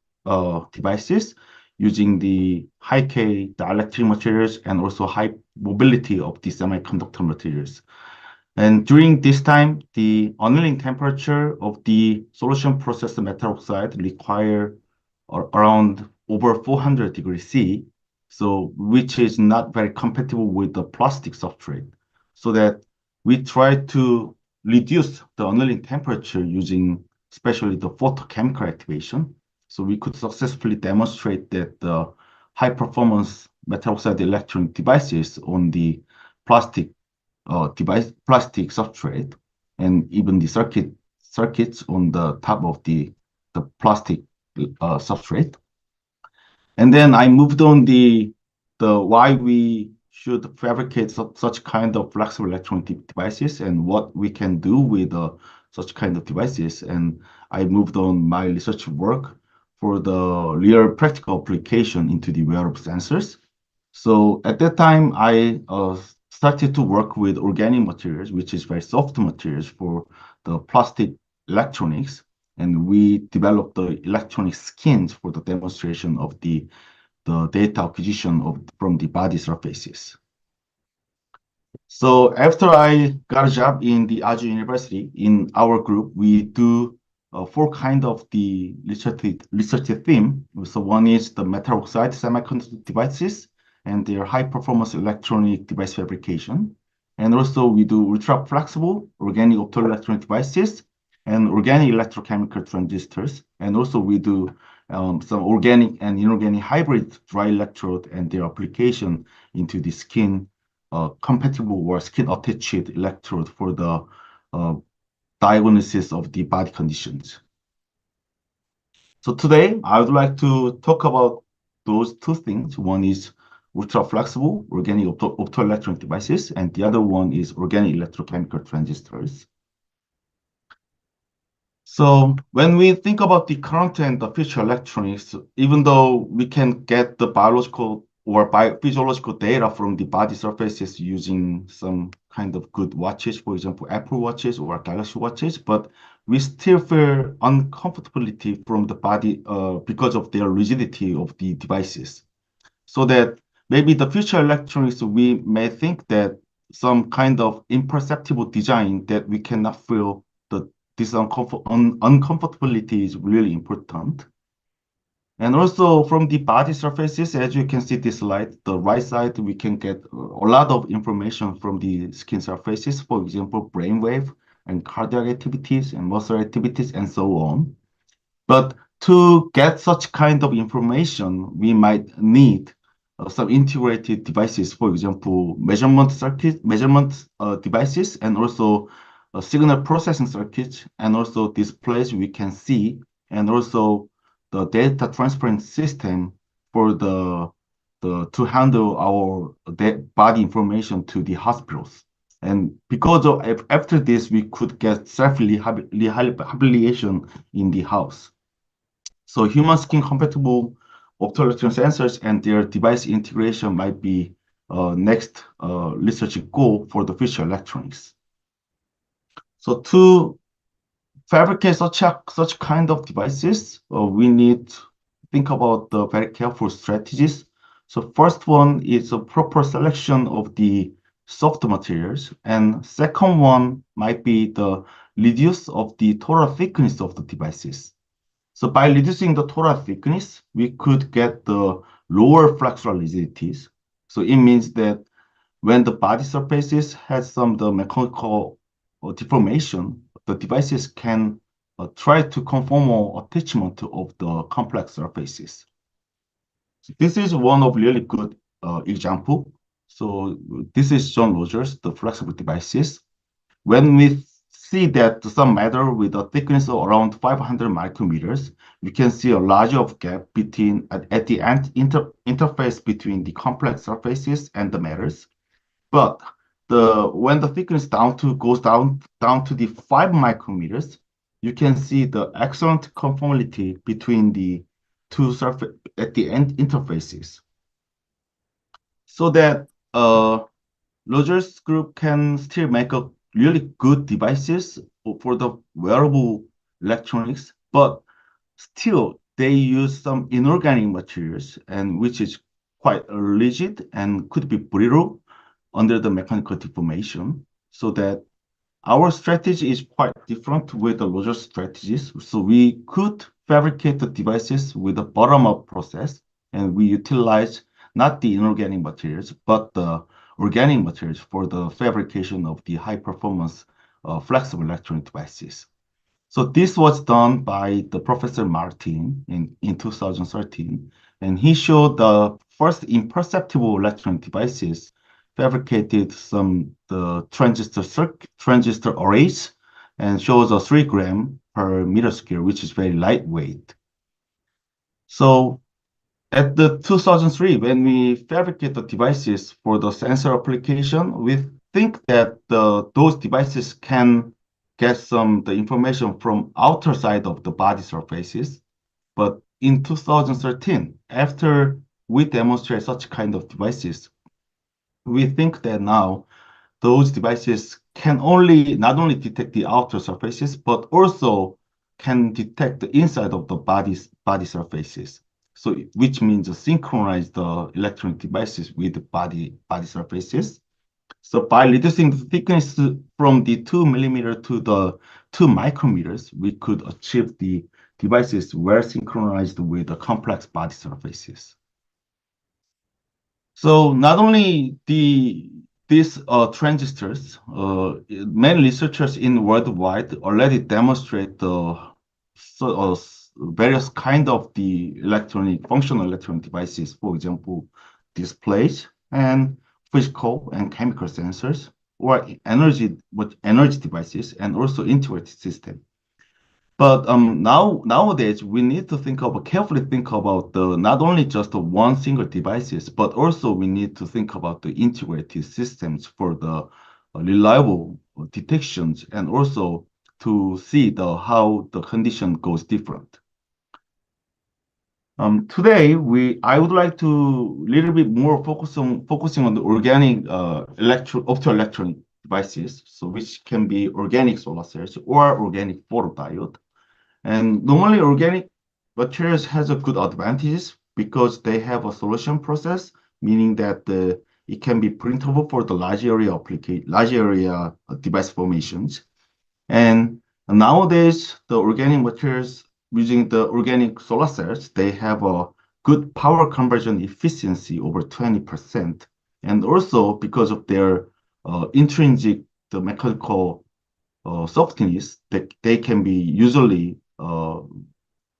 devices using the high K dielectric materials and also high mobility of the semiconductor materials. And during this time, the annealing temperature of the solution processed metal oxide require around over 400 degrees C, so which is not very compatible with the plastic substrate. So that we try to reduce the annealing temperature using especially the photochemical activation. So we could successfully demonstrate that the high performance metal oxide electronic devices on the plastic substrate, and even the circuits on the top of the plastic substrate. And then I moved on the why we should fabricate such kind of flexible electronic devices and what we can do with such kind of devices. And I moved on my research work for the real practical application into the wearable sensors. So at that time, I started to work with organic materials, which is very soft materials for the plastic electronics. And we developed the electronic skins for the demonstration of the data acquisition from the body surfaces. So after I got a job in the Aju University, in our group, we do four kind of the research theme. So one is the metal oxide semiconductor devices and their high performance electronic device fabrication. And also we do ultra flexible organic optoelectronic devices and organic electrochemical transistors. And also we do some organic and inorganic hybrid dry electrode and their application into the skin compatible or skin attached electrode for the diagnosis of the body conditions. So today I would like to talk about those two things. One is ultra flexible organic optoelectronic devices, and the other one is organic electrochemical transistors. So when we think about the current and the future electronics, even though we can get the biological or physiological data from the body surfaces using some kind of good watches, for example, Apple watches or Galaxy watches, but we still feel uncomfortability from the body because of their rigidity of the devices. So that maybe the future electronics, we may think that some kind of imperceptible design that we cannot feel this uncomfortability is really important. And also from the body surfaces, as you can see this slide, the right side, we can get a lot of information from the skin surfaces, for example, brainwave and cardiac activities and muscle activities and so on. But to get such kind of information, we might need some integrated devices, for example, measurement devices, and also signal processing circuits, and also displays we can see, and also the data transference system for to handle our body information to the hospitals. And because of after this, we could get self-rehabilitation in the house. So human skin compatible optoelectronic sensors and their device integration might be next research goal for the future electronics. So to fabricate such kind of devices, we need to think about the very careful strategies. So first one is a proper selection of the soft materials, and second one might be the reduce of the total thickness of the devices. So by reducing the total thickness, we could get the lower flexural rigidities. So it means that when the body surfaces has some the mechanical deformation, the devices can try to conform attachment of the complex surfaces. So this is one of really good example. So this is John Rogers, the flexible devices. When we see that some matter with a thickness of around 500 micrometers, we can see a larger gap between at the end interface between the complex surfaces and the matters. But when the thickness goes down to the 5 micrometers, you can see the excellent conformity between the two surface at the end interfaces. So that Rogers Group can still make a really good devices for the wearable electronics, but still they use some inorganic materials and which is quite rigid and could be brittle under the mechanical deformation, so that our strategy is quite different with the Rogers strategies. So we could fabricate the devices with a bottom-up process, and we utilize not the inorganic materials, but the organic materials for the fabrication of the high-performance flexible electronic devices. So this was done by the Professor Martin in 2013, and he showed the first imperceptible electronic devices fabricated the transistor arrays and shows a 3 gram per meter square, which is very lightweight. So at the 2003, when we fabricate the devices for the sensor application, we think that those devices can get the information from outer side of the body surfaces. But in 2013, after we demonstrate such kind of devices, we think that now those devices can only not only detect the outer surfaces, but also can detect the inside of the body surfaces. So which means synchronize the electronic devices with the body surfaces. So by reducing the thickness from the 2 millimeter to the 2 micrometers, we could achieve the devices well synchronized with the complex body surfaces. So not only these transistors, many researchers in worldwide already demonstrate the various kind of the functional electronic devices, for example, displays and physical and chemical sensors, or energy devices, and also integrated system. But nowadays we need to carefully think about the not only just the one single devices, but also we need to think about the integrated systems for the reliable detections and also to see how the condition goes different. Today I would like to little bit more focusing on the organic optoelectronic devices, so which can be organic solar cells or organic photodiode. And normally organic materials has a good advantages because they have a solution process, meaning that it can be printable for the large area device formations. And nowadays, the organic materials using the organic solar cells, they have a good power conversion efficiency over 20%. And also because of their intrinsic, the mechanical softness, they can be usually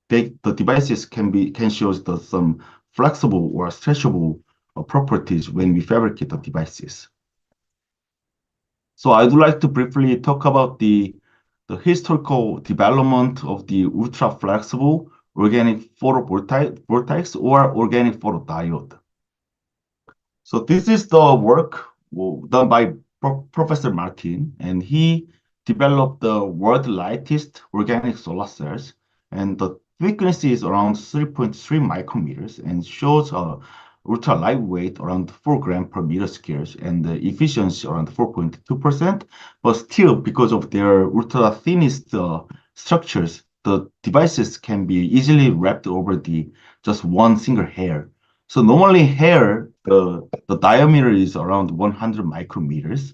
the devices can show some flexible or stretchable properties when we fabricate the devices. So I would like to briefly talk about the historical development of the ultra flexible organic photovoltaics or organic photodiode. So this is the work done by Professor Martin, and he developed the world's lightest organic solar cells, and the thickness is around 3.3 micrometers and shows ultra lightweight around 4 grams per meter squares and the efficiency around 4.2%. But still, because of their ultra thinnest structures, the devices can be easily wrapped over just one single hair. So normally hair, the diameter is around 100 micrometers,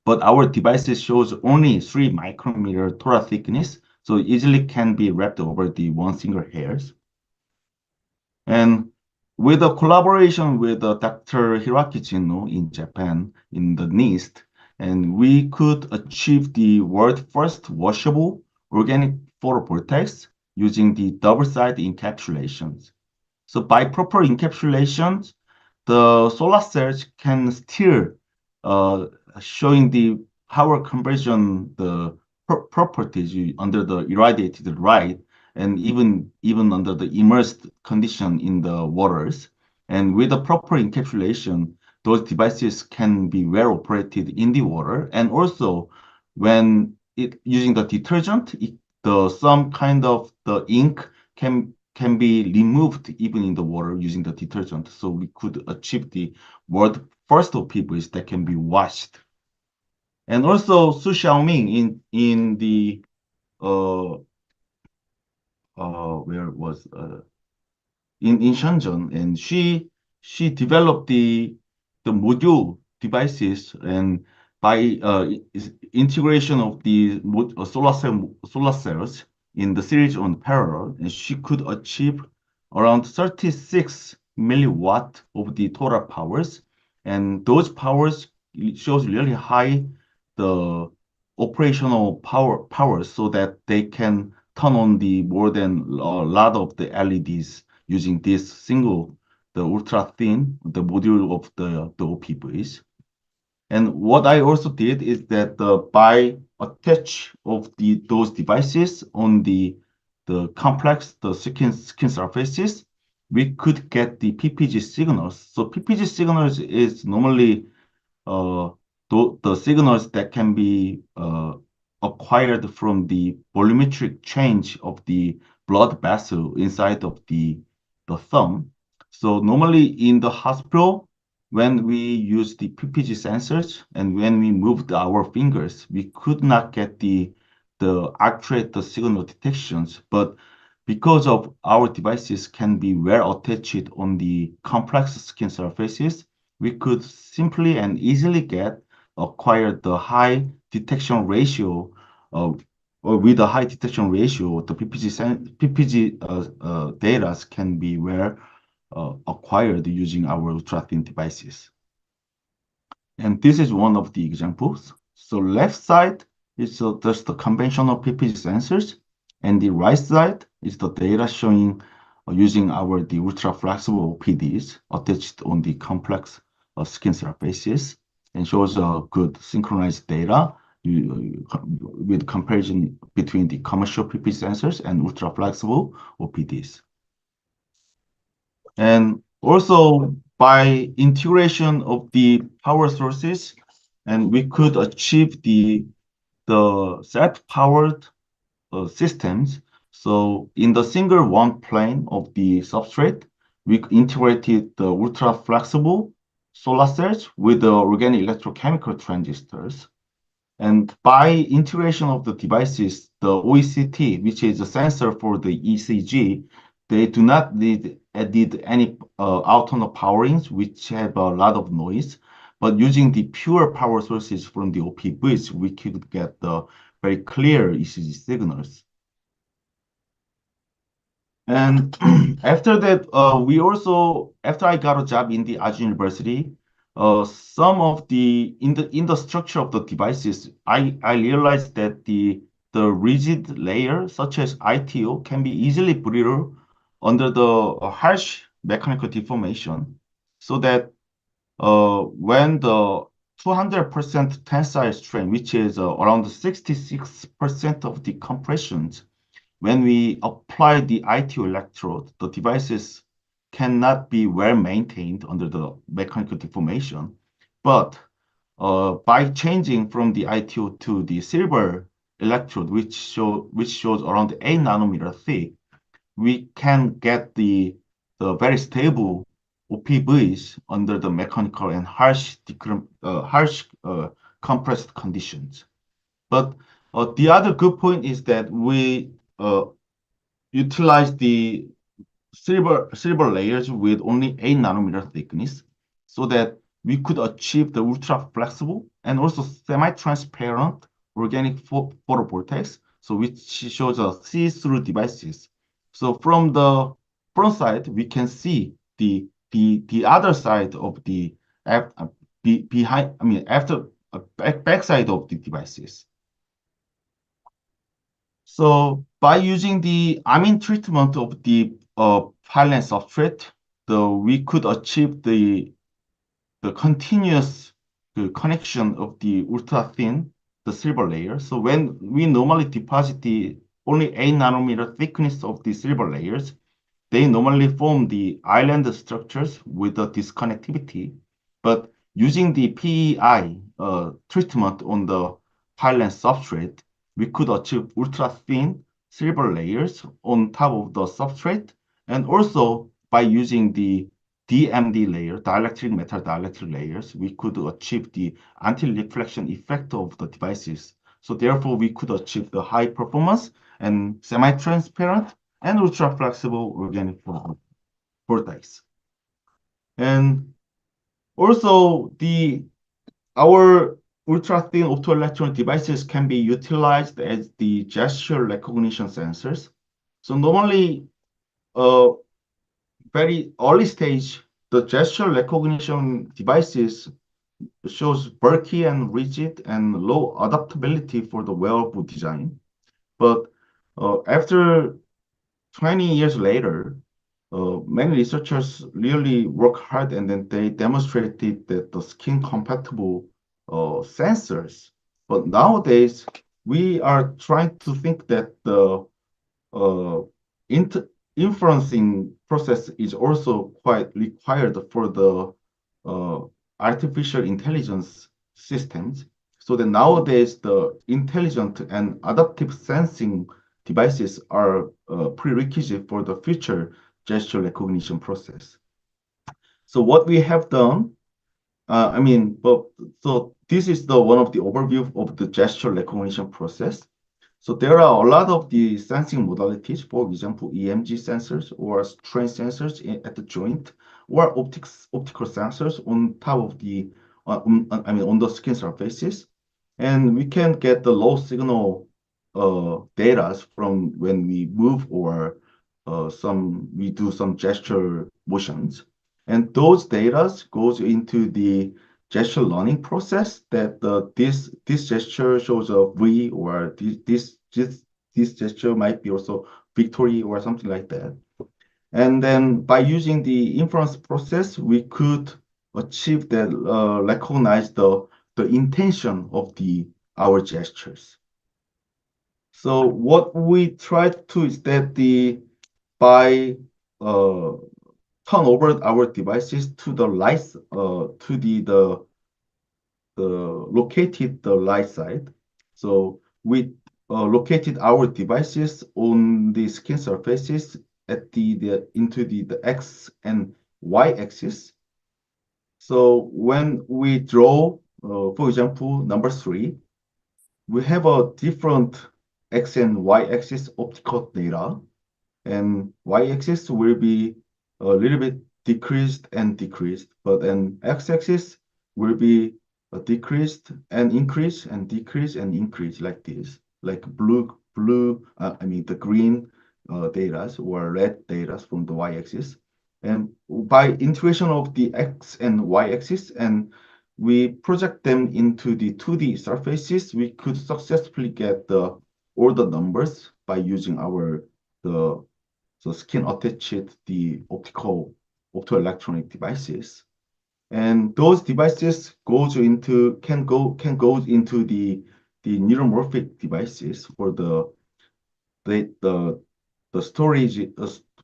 but our devices shows only 3 micrometer total thickness, so easily can be wrapped over the one single hairs. And with a collaboration with Dr. Hiroaki Jinno in Japan, in the NIST, and we could achieve the world first washable organic photovoltaics using the double-side encapsulations. So by proper encapsulations, the solar cells can still showing the power conversion, the properties under the irradiated light, and even under the immersed condition in the waters. And with the proper encapsulation, those devices can be well operated in the water. And also, when using the detergent, some kind of the ink can be removed even in the water using the detergent. So we could achieve the world first of PVs that can be washed. And also Su Xiaoming in the where was in Shenzhen, and she developed the module devices, and by integration of the solar cells in the series on parallel, and she could achieve around 36 milliwatt of the total powers, and those powers shows really high the operational power so that they can turn on the more than a lot of the LEDs using this the ultra thin, the module of the OPVs. And what I also did is that by attach of those devices on the complex, the skin surfaces, we could get the PPG signals. So PPG signals is normally the signals that can be acquired from the volumetric change of the blood vessel inside of the thumb. So normally in the hospital, when we use the PPG sensors and when we moved our fingers, we could not get the accurate signal detections. But because of our devices can be well attached on the complex skin surfaces, we could simply and easily acquire the high detection ratio or with a high detection ratio, the PPG data can be well acquired using our ultra-thin devices. And this is one of the examples. So left side is just the conventional PPG sensors, and the right side is the data showing using the ultra-flexible OPDs attached on the complex skin surfaces, and shows good synchronized data with comparison between the commercial PPG sensors and ultra-flexible OPDs. And also by integration of the power sources, and we could achieve the self-powered systems. So in the single one plane of the substrate, we integrated the ultra-flexible solar cells with the organic electrochemical transistors. And by integration of the devices, the OECT, which is a sensor for the ECG, they do not need any outer powerings, which have a lot of noise. But using the pure power sources from the OPVs, we could get the very clear ECG signals. And after that, after I got a job in the Ajun University, some of in the structure of the devices, I realized that the rigid layer, such as ITO, can be easily brittle under the harsh mechanical deformation, so that when the 200% tensile strain, which is around 66% of the compressions, when we apply the ITO electrode, the devices cannot be well maintained under the mechanical deformation. But by changing from the ITO to the silver electrode, which shows around 8 nanometer thick, we can get the very stable OPVs under the mechanical and harsh compressed conditions. But the other good point is that we utilize the silver layers with only 8 nanometer thickness, so that we could achieve the ultra flexible and also semi-transparent organic photovoltaics, so which shows a see-through devices. So from the front side, we can see the other side of the back side of the devices. So by using the amine treatment of the hyaline substrate, we could achieve the continuous connection of the ultra thin, the silver layer. So when we normally deposit the only 8 nanometer thickness of the silver layers, they normally form the island structures with the disconnectivity. But using the PEI treatment on the hyaline substrate, we could achieve ultra thin silver layers on top of the substrate. And also by using the DMD layer, dielectric metal dielectric layers, we could achieve the anti-reflection effect of the devices. So therefore, we could achieve the high performance and semi-transparent and ultra-flexible organic photovoltaics. And also, our ultra-thin optoelectronic devices can be utilized as the gesture recognition sensors. So normally, very early stage, the gesture recognition devices shows bulky and rigid and low adaptability for the wearable design. But after 20 years later, many researchers really work hard, and then they demonstrated that the skin compatible sensors. But nowadays, we are trying to think that the inferencing process is also quite required for the artificial intelligence systems. So that nowadays, the intelligent and adaptive sensing devices are a prerequisite for the future gesture recognition process. So what we have done so this is the one of the overview of the gesture recognition process. So there are a lot of the sensing modalities, for example, EMG sensors or strain sensors at the joint, or optical sensors on top of the, on the skin surfaces. And we can get the low signal data from when we move or we do some gesture motions. And those data goes into the gesture learning process that this gesture shows a V, or this gesture might be also victory or something like that. And then by using the inference process, we could achieve that, recognize the intention of our gestures. So what we tried to is that by turn over our devices to the light, to located the light side. So we located our devices on the skin surfaces at into the X and Y axis. So when we draw, for example, number 3, we have a different X and Y axis optical data, and Y-axis will be a little bit decreased and decreased, but then X-axis will be decreased and increase and decrease and increase like this, like the green data or red data from the Y-axis. And by integration of the X and Y-axis, and we project them into the 2D surfaces, we could successfully get all the numbers by using the skin attached the optoelectronic devices. And those devices can go into the neuromorphic devices for the storage,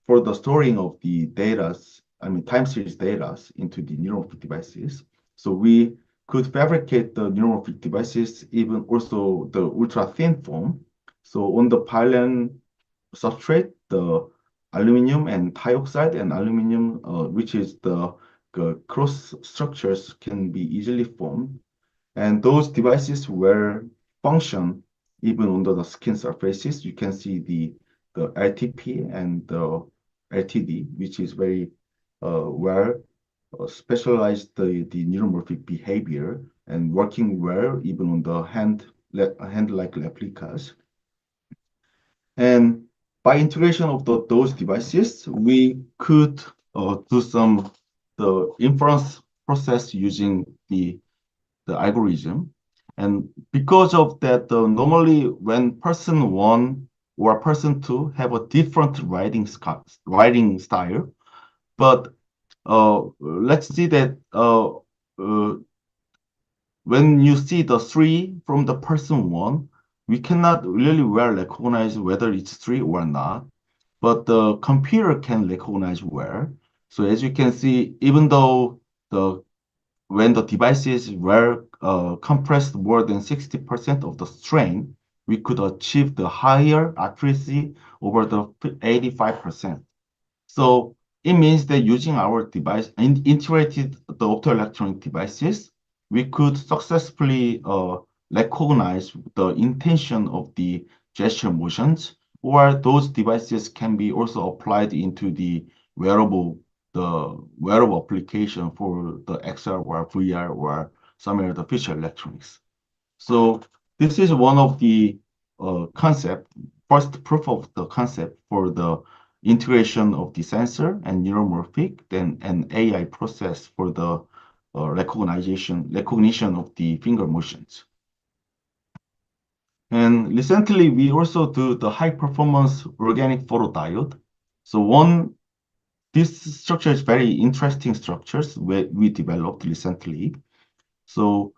for the storing of the data, time series data into the neuromorphic devices. So we could fabricate the neuromorphic devices, even also the ultra thin form. So on the pylon substrate, the aluminum and dioxide and aluminum, which is the cross structures, can be easily formed. And those devices will function even under the skin surfaces. You can see the LTP and the LTD, which is very well specialized the neuromorphic behavior and working well even on the hand-like replicas. And by integration of those devices, we could do the inference process using the algorithm. And because of that, normally when person 1 or person 2 have a different writing style, but let's see that when you see the 3 from the person 1, we cannot really well recognize whether it's 3 or not, but the computer can recognize well. So as you can see, even though when the devices were compressed more than 60% of the strain, we could achieve the higher accuracy over the 85%. So it means that using our device and integrated the optoelectronic devices, we could successfully recognize the intention of the gesture motions, or those devices can be also applied into the wearable application for the XR or VR or some of the future electronics. So this is one of the first proof of the concept for the integration of the sensor and neuromorphic, then an AI process for the recognition of the finger motions. And recently, we also do the high performance organic photodiode. So this structure is very interesting structures we developed recently. So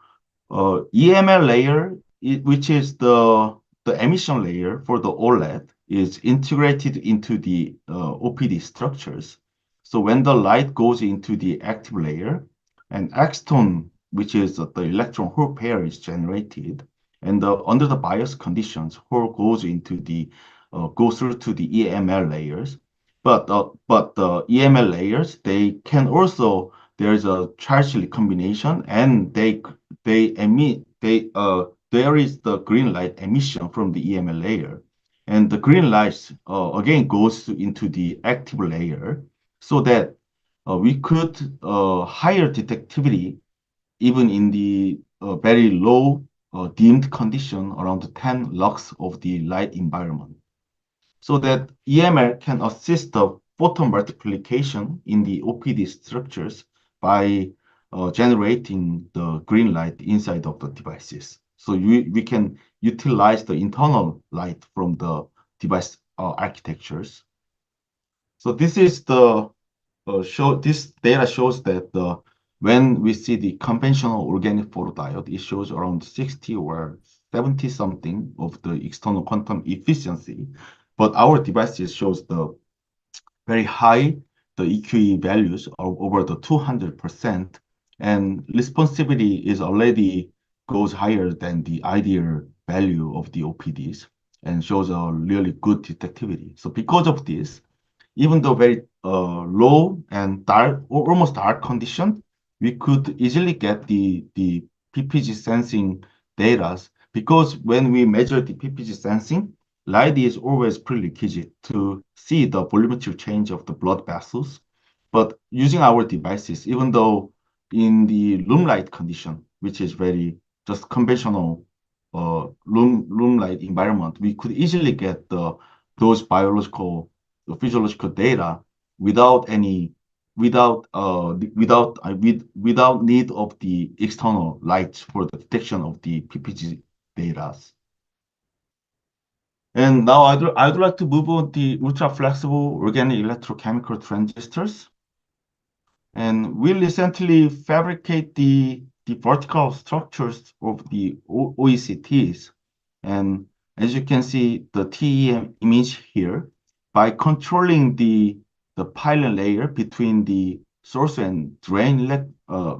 EML layer, which is the emission layer for the OLED, is integrated into the OPD structures. So when the light goes into the active layer, an X-tone, which is the electron hole pair, is generated, and under the bias conditions, hole goes through to the EML layers. But the EML layers, they can also there's a charge recombination, and there is the green light emission from the EML layer. And the green light again goes into the active layer, so that we could higher detectivity even in the very low dimmed condition around 10 lux of the light environment, so that EML can assist the photon multiplication in the OPD structures by generating the green light inside of the devices. So we can utilize the internal light from the device architectures. So this is the this data shows that when we see the conventional organic photodiode, it shows around 60 or 70 something of the external quantum efficiency, but our devices shows the very high, the EQE values are over the 200%, and responsivity is already goes higher than the ideal value of the OPDs and shows a really good detectivity. So because of this, even though very low and dark or almost dark condition, we could easily get the PPG sensing data, because when we measure the PPG sensing, light is always pre-leakage to see the volumetric change of the blood vessels. But using our devices, even though in the room light condition, which is very just conventional room light environment, we could easily get those biological physiological data without any without need of the external lights for the detection of the PPG data. And now I'd like to move on the ultra flexible organic electrochemical transistors. And we recently fabricate the vertical structures of the OECTs. And as you can see, the TEM image here, by controlling the pylon layer between the source and drain, by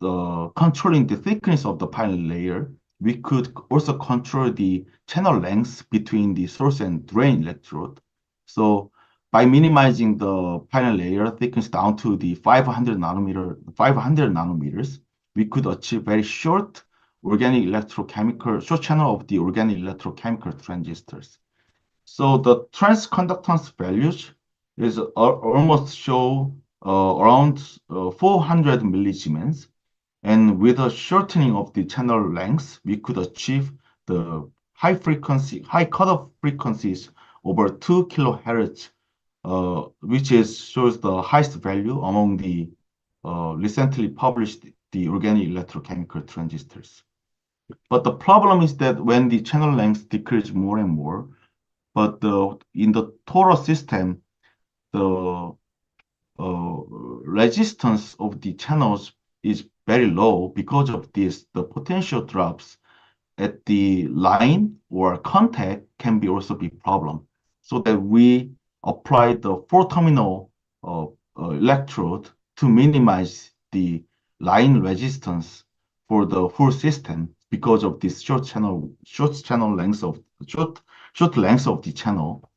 controlling the thickness of the pylon layer, we could also control the channel length between the source and drain electrode. So by minimizing the pylon layer thickness down to the 500 nanometers, we could achieve very short short channel of the organic electrochemical transistors. So the transconductance values is almost show around 400 millisiemens. And with a shortening of the channel length, we could achieve the high cutoff frequencies over 2 kilohertz, which shows the highest value among the recently published the organic electrochemical transistors. But the problem is that when the channel length decreases more and more, but in the total system, the resistance of the channels is very low. Because of this, the potential drops at the line or contact can also be problem. So that we apply the 4-terminal electrode to minimize the line resistance for the whole system because of this short length of the channel.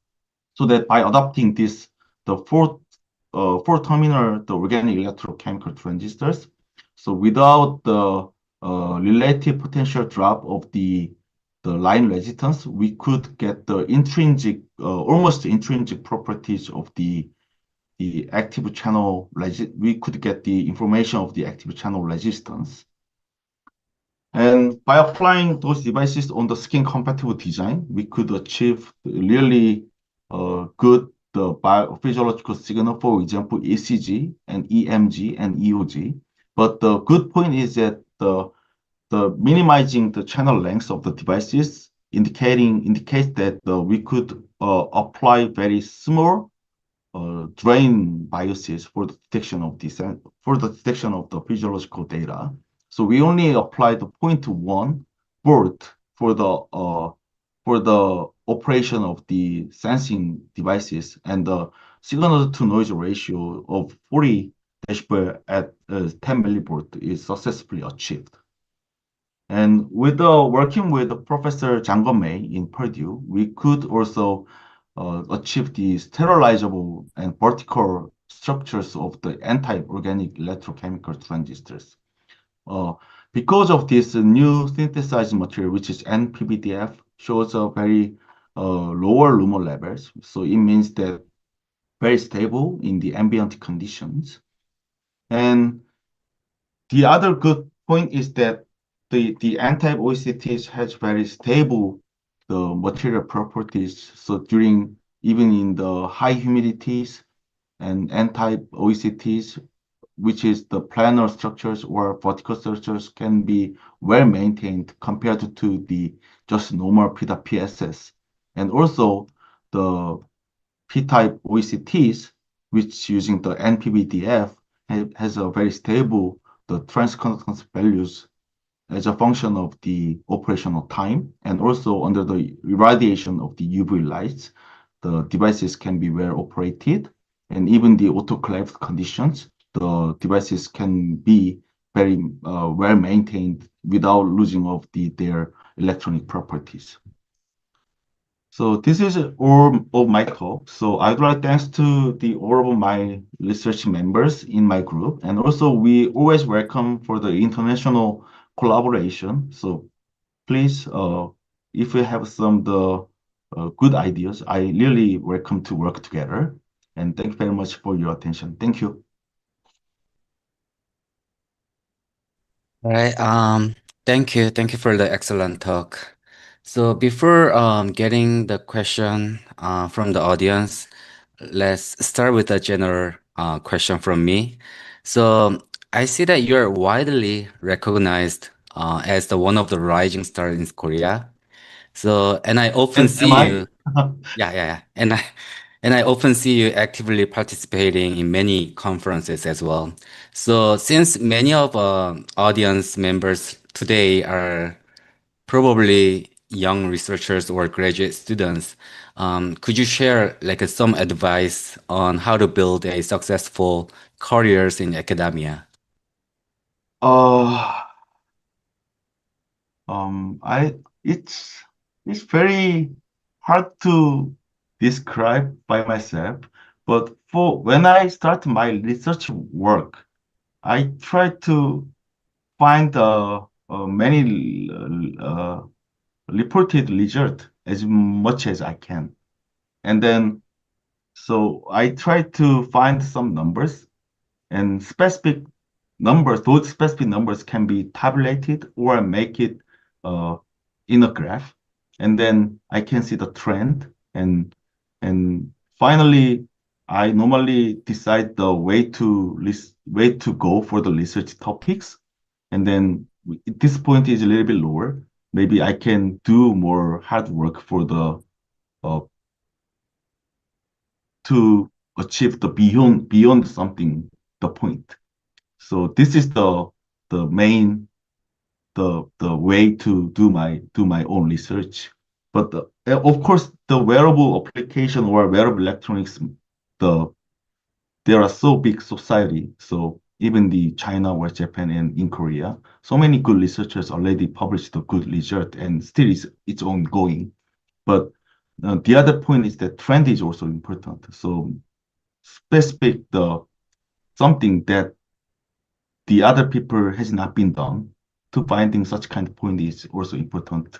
So that by adopting this, the four-terminal the organic electrochemical transistors, so without the relative potential drop of the line resistance, we could get the almost intrinsic properties of the active channel. We could get the information of the active channel resistance. And by applying those devices on the skin compatible design, we could achieve really good biophysiological signal, for example, ECG and EMG and EOG. But the good point is that the minimizing the channel length of the devices indicates that we could apply very small drain biases for the detection of the physiological data. So we only apply the 0.1 volt for the operation of the sensing devices, and the signal to noise ratio of 40 decibel at 10 millivolt is successfully achieved. And with working with Professor Jang Mei in Purdue, we could also achieve the sterilizable and vertical structures of the anti-organic electrochemical transistors. Because of this new synthesized material, which is NPBDF, shows a very lower Lumo levels. So it means that very stable in the ambient conditions. And the other good point is that the anti-OECTs has very stable the material properties. So during even in the high humidities and anti-OECTs, which is the planar structures or vertical structures, can be well maintained compared to the just normal PSS. And also the P-type OECTs, which using the NPBDF, has a very stable the transconductance values as a function of the operational time, and also under the irradiation of the UV lights, the devices can be well operated, and even the autoclaved conditions, the devices can be very well maintained without losing of their electronic properties. So this is all of my talk. So I'd like thanks to all of my research members in my group, and also we always welcome for the international collaboration. So please, if you have some good ideas, I really welcome to work together. And thank you very much for your attention. Thank you. All right. Thank you. Thank you for the excellent talk. So before getting the question from the audience, let's start with a general question from me. So I see that you're widely recognized as the one of the rising stars in Korea. So, and I often see Am I? you, yeah. And I often see you actively participating in many conferences as well. So since many of audience members today are probably young researchers or graduate students, could you share like some advice on how to build a successful careers in academia? Uh, I it's very hard to describe by myself, but for when I start my research work, I try to find many reported result as much as I can, and then so I try to find some numbers and specific numbers. Those specific numbers can be tabulated or make it uh, in a graph, and then I can see the trend. And finally, I normally decide the way to go for the research topics. And then at this point is a little bit lower. Maybe I can do more hard work for the uh, to achieve the beyond something the point. So this is the main the way to do my own research. But of course, the wearable application or wearable electronics, the there are so big society. So even the China or Japan and in Korea, so many good researchers already published a good result, and still it's ongoing. But the other point is that trend is also important. So specific the something that the other people has not been done to finding such kind of point is also important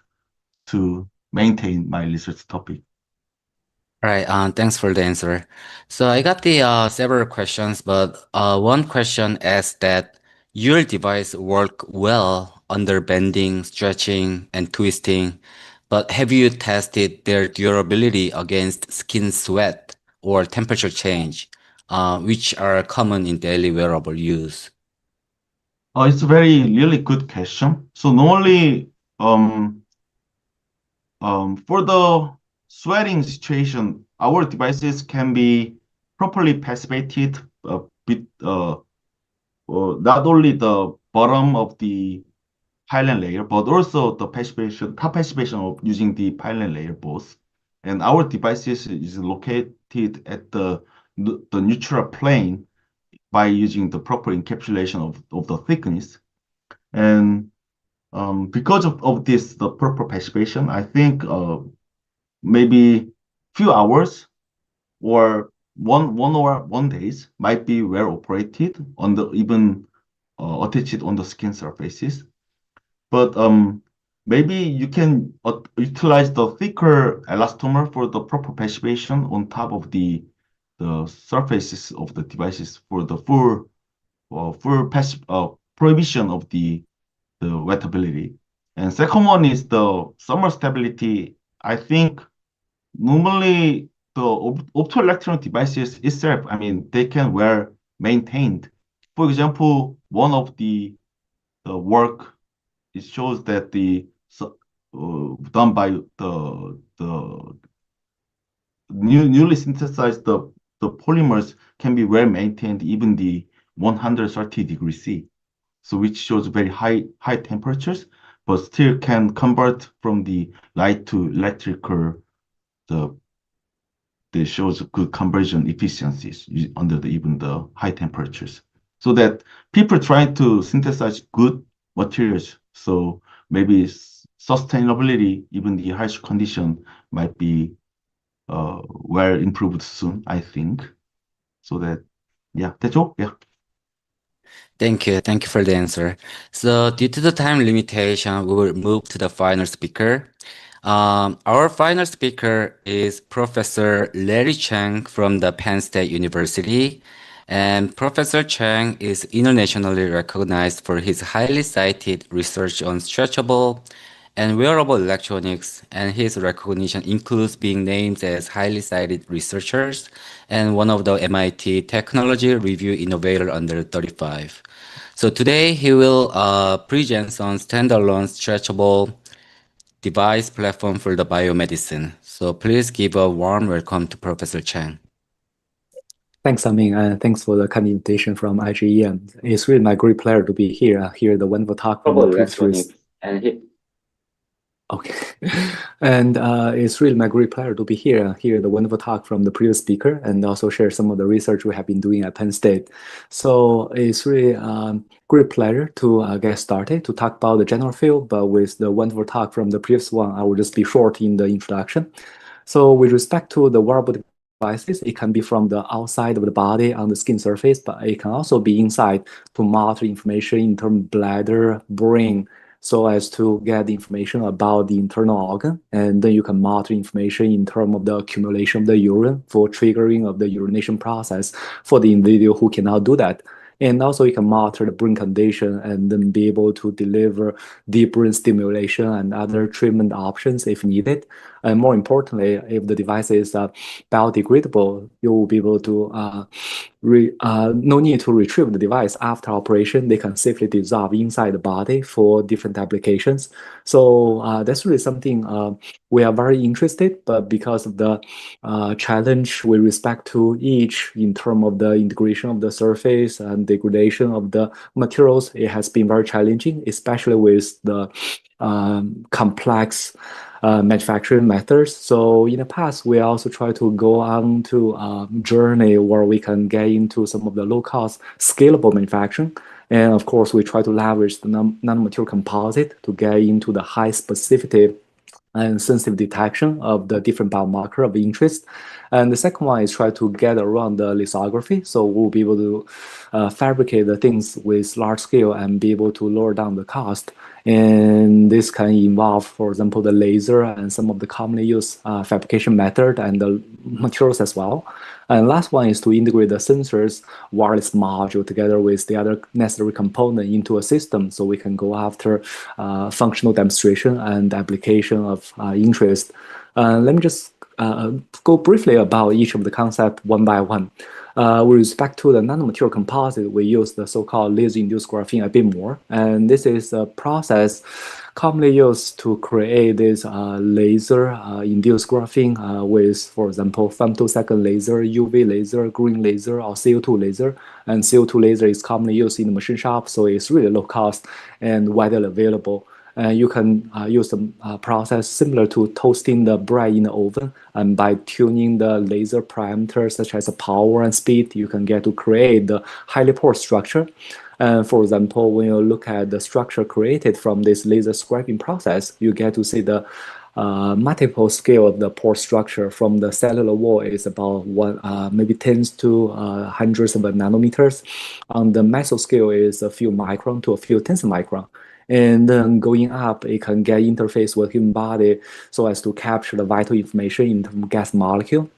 to maintain my research topic. All right, thanks for the answer. So I got the several questions, but one question asks that your device work well under bending, stretching, and twisting, but have you tested their durability against skin sweat or temperature change, which are common in daily wearable use? It's a very really good question. So normally, for the sweating situation, our devices can be properly passivated, bit, not only the bottom of the pylon layer, but also the passivation, top passivation of using the pylon layer both. And our devices is located at the neutral plane by using the proper encapsulation of the thickness. And because of this, the proper passivation, I think maybe few hours or one days might be well operated on the even attached on the skin surfaces. But maybe you can utilize the thicker elastomer for the proper passivation on top of the surfaces of the devices for the full prohibition of the wettability. And second one is the thermal stability. I think normally the optoelectronic devices itself, I mean, they can well maintained. For example, one of the work, it shows that done by the newly synthesized the polymers can be well maintained even the 130 degrees C. So which shows very high temperatures, but still can convert from the light to electrical. They shows good conversion efficiencies under even the high temperatures. So that people trying to synthesize good materials. So maybe sustainability, even the harsh condition, might be well improved soon, I think. So that, yeah, that's all. Yeah. Thank you. Thank you for the answer. So due to the time limitation, we will move to the final speaker. Our final speaker is Professor Larry Chang from the Penn State University. And Professor Chang is internationally recognized for his highly cited research on stretchable and wearable electronics, and his recognition includes being named as highly cited researchers and one of the MIT Technology Review Innovator Under 35. So today he will present on standalone stretchable device platform for the biomedicine. So please give a warm welcome to Professor Chang. Thanks, Amin, and thanks for the kind invitation from IGEM. It's really my great pleasure to be here, hear the wonderful talk from the previous. Okay, and it's really my great pleasure to be here, hear the wonderful talk from the previous speaker, and also share some of the research we have been doing at Penn State. So it's really great pleasure to get started to talk about the general field, but with the wonderful talk from the previous one, I will just be short in the introduction. So with respect to the wearable devices, it can be from the outside of the body on the skin surface, but it can also be inside to monitor information in terms of bladder, brain, so as to get the information about the internal organ. And then you can monitor information in terms of the accumulation of the urine for triggering of the urination process for the individual who cannot do that. And also you can monitor the brain condition and then be able to deliver deep brain stimulation and other treatment options if needed. And more importantly, if the device is biodegradable, you will be able to no need to retrieve the device after operation. They can safely dissolve inside the body for different applications. So that's really something we are very interested, but because of the challenge with respect to each in terms of the integration of the surface and degradation of the materials, it has been very challenging, especially with the complex manufacturing methods. So in the past, we also try to go on to a journey where we can get into some of the low-cost, scalable manufacturing. And of course, we try to leverage the nanomaterial composite to get into the high specificity and sensitive detection of the different biomarker of interest. And the second one is try to get around the lithography. So we'll be able to fabricate the things with large scale and be able to lower down the cost. And this can involve, for example, the laser and some of the commonly used fabrication method and the materials as well. And last one is to integrate the sensors wireless module together with the other necessary component into a system, so we can go after functional demonstration and application of interest. Let me just go briefly about each of the concept one by one. With respect to the nanomaterial composite, we use the so-called laser-induced graphene a bit more, and this is a process commonly used to create this laser-induced graphene with, for example, femtosecond laser, UV laser, green laser, or CO2 laser. And CO2 laser is commonly used in the machine shop, so it's really low cost and widely available. You can use the process similar to toasting the bread in the oven, and by tuning the laser parameters such as the power and speed, you can get to create the highly porous structure. For example, when you look at the structure created from this laser scraping process, you get to see the multiple scale of the pore structure from the cellular wall is about maybe tens to hundreds of nanometers. On the meso scale is a few micron to a few tens of micron. And then going up, it can get interface with human body so as to capture the vital information in terms of gas molecule.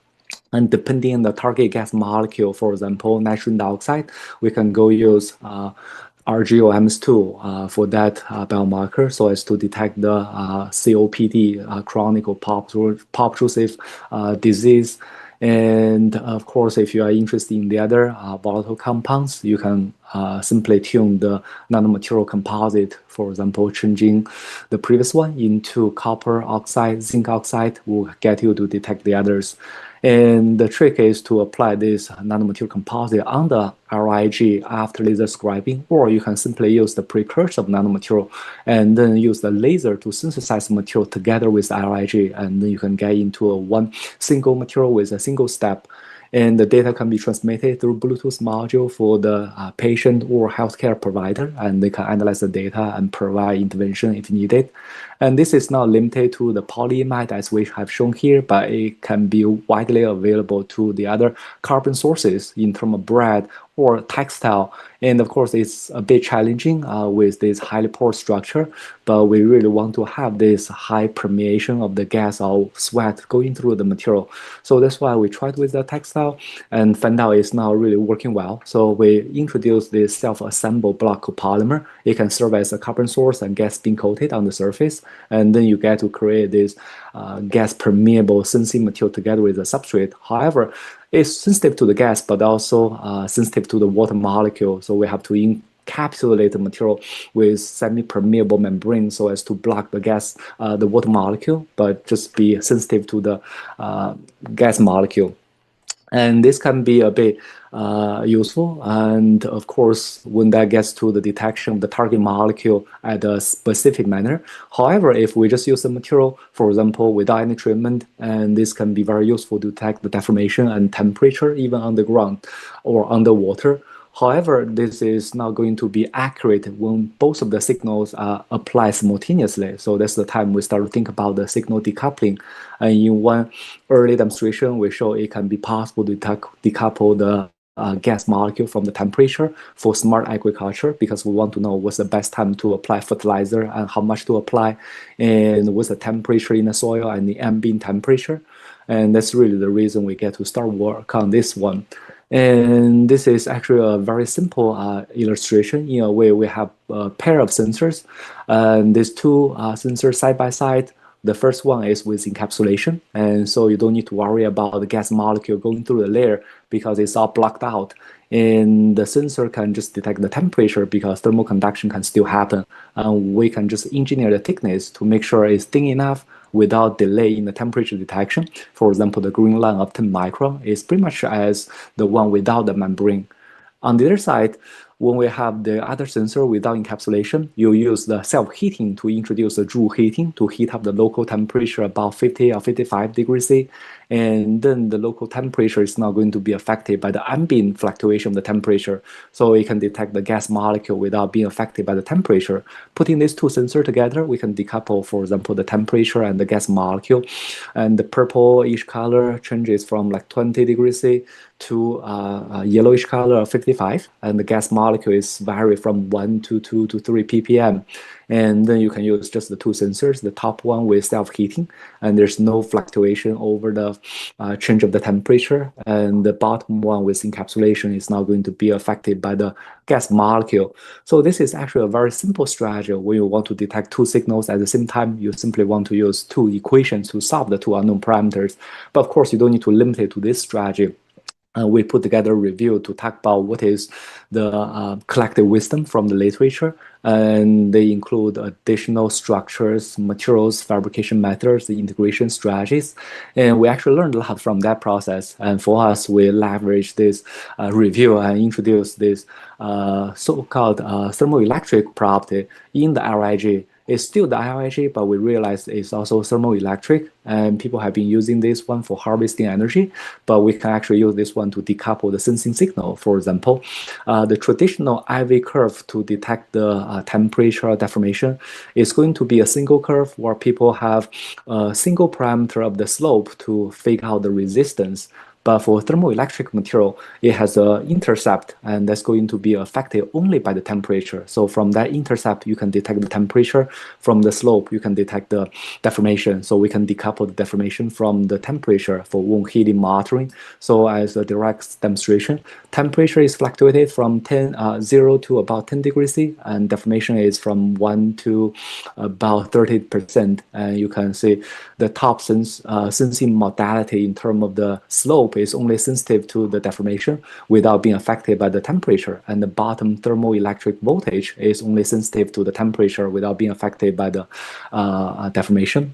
And depending on the target gas molecule, for example, nitrogen dioxide, we can go use RGOMS2 for that biomarker so as to detect the COPD, chronic or pulp-obstructive disease. And of course, if you are interested in the other volatile compounds, you can simply tune the nanomaterial composite, for example, changing the previous one into copper oxide, zinc oxide will get you to detect the others. And the trick is to apply this nanomaterial composite on the RIG after laser scribing, or you can simply use the precursor of nanomaterial and then use the laser to synthesize material together with RIG, and then you can get into one single material with a single step. And the data can be transmitted through Bluetooth module for the patient or healthcare provider, and they can analyze the data and provide intervention if needed. And this is not limited to the polyimide as we have shown here, but it can be widely available to the other carbon sources in terms of bread or textile. And of course, it's a bit challenging with this highly porous structure, but we really want to have this high permeation of the gas or sweat going through the material. So that's why we tried with the textile and found out it's not really working well. So we introduced this self-assembled block copolymer. It can serve as a carbon source and get spin coated on the surface. And then you get to create this gas permeable sensing material together with the substrate. However, it's sensitive to the gas, but also sensitive to the water molecule. So we have to encapsulate the material with semi-permeable membrane so as to block the gas, the water molecule, but just be sensitive to the gas molecule. And this can be a bit useful. And of course, when that gets to the detection of the target molecule at a specific manner. However, if we just use the material, for example, without any treatment, and this can be very useful to detect the deformation and temperature even underground or underwater. However, this is not going to be accurate when both of the signals are applied simultaneously. So that's the time we start to think about the signal decoupling. And in one early demonstration, we show it can be possible to decouple the gas molecule from the temperature for smart agriculture, because we want to know what's the best time to apply fertilizer and how much to apply, and what's the temperature in the soil and the ambient temperature. And that's really the reason we get to start work on this one. And this is actually a very simple illustration. In a way, we have a pair of sensors, and these two sensors side by side. The first one is with encapsulation, and so you don't need to worry about the gas molecule going through the layer because it's all blocked out. And the sensor can just detect the temperature because thermal conduction can still happen. And we can just engineer the thickness to make sure it's thin enough without delay in the temperature detection. For example, the green line of 10 micron is pretty much as the one without the membrane. On the other side, when we have the other sensor without encapsulation, you use the self-heating to introduce the Joule heating to heat up the local temperature about 50 or 55 degrees C. And then the local temperature is not going to be affected by the ambient fluctuation of the temperature. So it can detect the gas molecule without being affected by the temperature. Putting these two sensors together, we can decouple, for example, the temperature and the gas molecule. And the purple-ish color changes from like 20 degrees C to yellowish color of 55, and the gas molecule is vary from 1 to 2 to 3 ppm. And then you can use just the two sensors, the top one with self-heating, and there's no fluctuation over the change of the temperature, and the bottom one with encapsulation is not going to be affected by the gas molecule. So this is actually a very simple strategy. When you want to detect two signals at the same time, you simply want to use two equations to solve the two unknown parameters. But of course, you don't need to limit it to this strategy. We put together a review to talk about what is the collective wisdom from the literature, and they include additional structures, materials, fabrication methods, the integration strategies, and we actually learned a lot from that process. And for us, we leverage this review and introduce this so-called thermoelectric property in the RIG. It's still the IRIG, but we realized it's also thermoelectric, and people have been using this one for harvesting energy, but we can actually use this one to decouple the sensing signal. For example, the traditional IV curve to detect the temperature deformation is going to be a single curve where people have a single parameter of the slope to figure out the resistance. But for thermoelectric material, it has an intercept, and that's going to be affected only by the temperature. So from that intercept, you can detect the temperature. From the slope, you can detect the deformation. So we can decouple the deformation from the temperature for wound healing monitoring. So as a direct demonstration, temperature is fluctuated from 0 to about 10 degrees C, and deformation is from 1 to about 30%. And you can see the top sensing modality in terms of the slope is only sensitive to the deformation without being affected by the temperature, and the bottom thermoelectric voltage is only sensitive to the temperature without being affected by the deformation.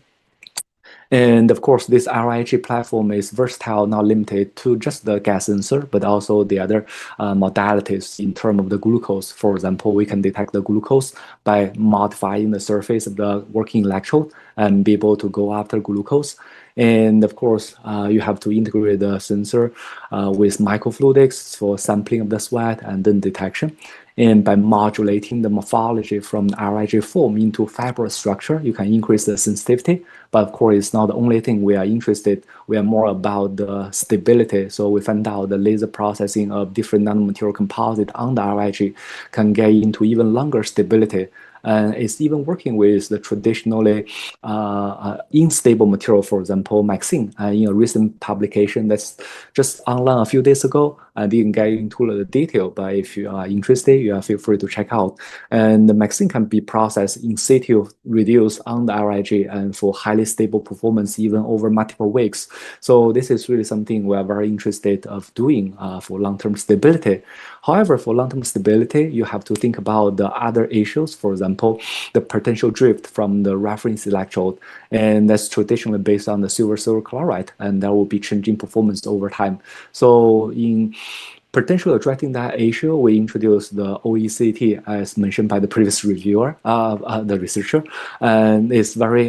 And of course, this RIG platform is versatile, not limited to just the gas sensor, but also the other modalities in terms of the glucose. For example, we can detect the glucose by modifying the surface of the working electrode and be able to go after glucose. And of course, you have to integrate the sensor with microfluidics for sampling of the sweat and then detection. And by modulating the morphology from the RIG form into fibrous structure, you can increase the sensitivity. But of course, it's not the only thing we are interested. We are more about the stability. So we found out the laser processing of different nanomaterial composite on the RIG can get into even longer stability. And it's even working with the traditionally unstable material, for example, MXene. In a recent publication that's just online a few days ago, I didn't get into the detail, but if you are interested, you feel free to check out. And the MXene can be processed in situ, reduced on the RIG, and for highly stable performance, even over multiple weeks. So this is really something we are very interested of doing for long-term stability. However, for long-term stability, you have to think about the other issues. For example, the potential drift from the reference electrode, and that's traditionally based on the silver chloride, and that will be changing performance over time. So in potentially addressing that issue, we introduced the OECT, as mentioned by the previous reviewer, the researcher, and it's very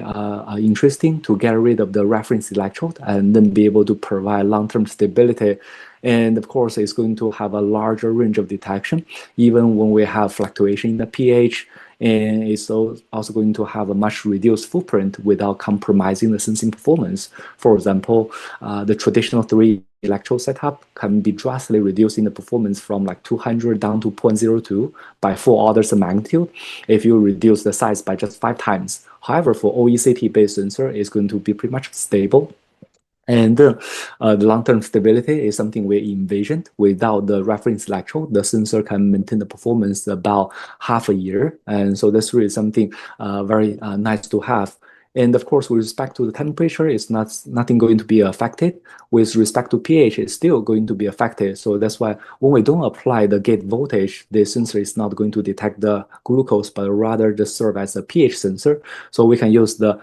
interesting to get rid of the reference electrode and then be able to provide long-term stability. And of course, it's going to have a larger range of detection, even when we have fluctuation in the pH. And it's also going to have a much reduced footprint without compromising the sensing performance. For example, the traditional 3 electrode setup can be drastically reducing the performance from like 200 down to 0.02 by 4 orders of magnitude if you reduce the size by just 5 times. However, for OECT-based sensor, it's going to be pretty much stable. And the long-term stability is something we envisioned. Without the reference electrode, the sensor can maintain the performance about half a year. And so that's really something very nice to have. And of course, with respect to the temperature, it's nothing going to be affected. With respect to pH, it's still going to be affected. So that's why when we don't apply the gate voltage, the sensor is not going to detect the glucose, but rather just serve as a pH sensor. So we can use the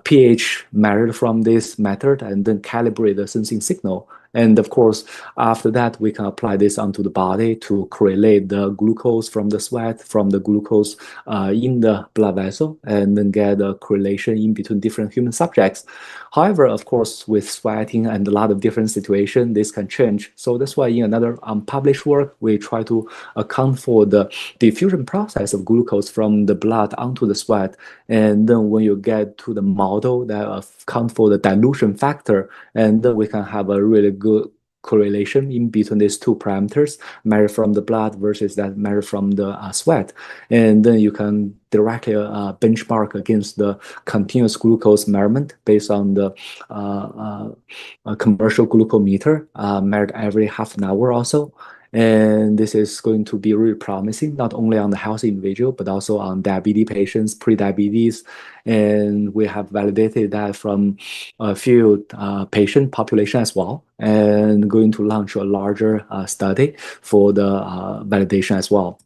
pH measured from this method and then calibrate the sensing signal. And of course, after that, we can apply this onto the body to correlate the glucose from the sweat, from the glucose in the blood vessel, and then get a correlation in between different human subjects. However, of course, with sweating and a lot of different situations, this can change. So that's why in another unpublished work, we try to account for the diffusion process of glucose from the blood onto the sweat. And then when you get to the model that account for the dilution factor, and then we can have a really good correlation in between these 2 parameters, measured from the blood versus that measured from the sweat. And then you can directly benchmark against the continuous glucose measurement based on the commercial glucometer measured every half an hour or so. And this is going to be really promising, not only on the healthy individual, but also on diabetes patients, pre-diabetes. And we have validated that from a few patient population as well, and going to launch a larger study for the validation as well.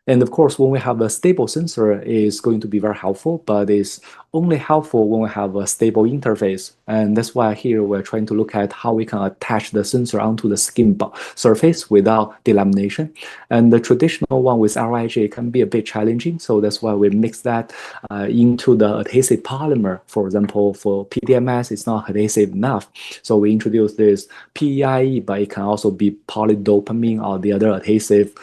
And of course, when we have a stable sensor, it's going to be very helpful, but it's only helpful when we have a stable interface. And that's why here we're trying to look at how we can attach the sensor onto the skin surface without delamination. And the traditional one with RIG can be a bit challenging. So that's why we mix that into the adhesive polymer. For example, for PDMS, it's not adhesive enough. So we introduce this PEIE, but it can also be polydopamine or the other adhesive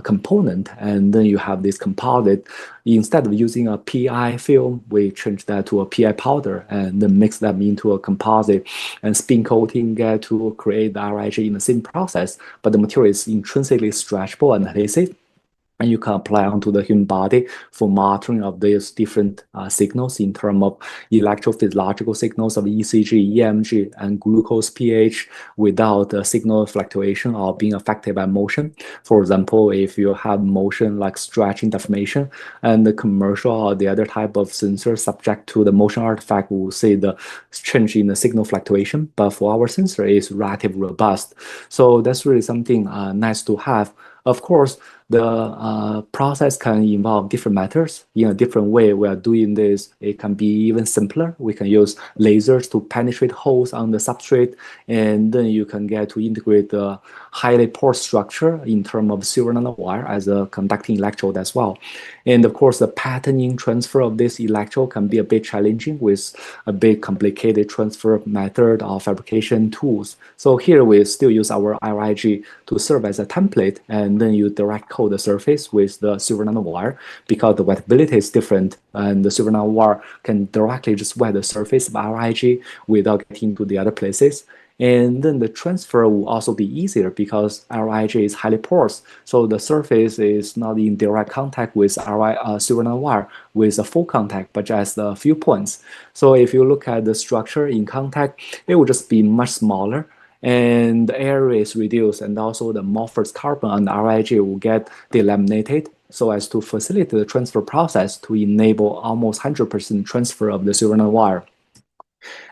component. And then you have this composite. Instead of using a PI film, we change that to a PI powder and then mix them into a composite and spin coating to create the RIG in the same process. But the material is intrinsically stretchable and adhesive. And you can apply onto the human body for monitoring of these different signals in terms of electrophysiological signals of ECG, EMG, and glucose pH without signal fluctuation or being affected by motion. For example, if you have motion like stretching, deformation, and the commercial or the other type of sensor subject to the motion artifact, we will see the change in the signal fluctuation. But for our sensor, it's relatively robust. So that's really something nice to have. Of course, the process can involve different methods. In a different way we are doing this, it can be even simpler. We can use lasers to penetrate holes on the substrate, and then you can get to integrate the highly porous structure in terms of silver nanowire as a conducting electrode as well. And of course, the patterning transfer of this electrode can be a bit challenging with a bit complicated transfer method or fabrication tools. So here we still use our RIG to serve as a template, and then you direct coat the surface with the silver nanowire because the wettability is different, and the silver nanowire can directly just wet the surface of RIG without getting to the other places. And then the transfer will also be easier because RIG is highly porous, so the surface is not in direct contact with silver nanowire with a full contact, but just a few points. So if you look at the structure in contact, it will just be much smaller, and the area is reduced, and also the amorphous carbon on the RIG will get delaminated so as to facilitate the transfer process to enable almost 100% transfer of the silver nanowire.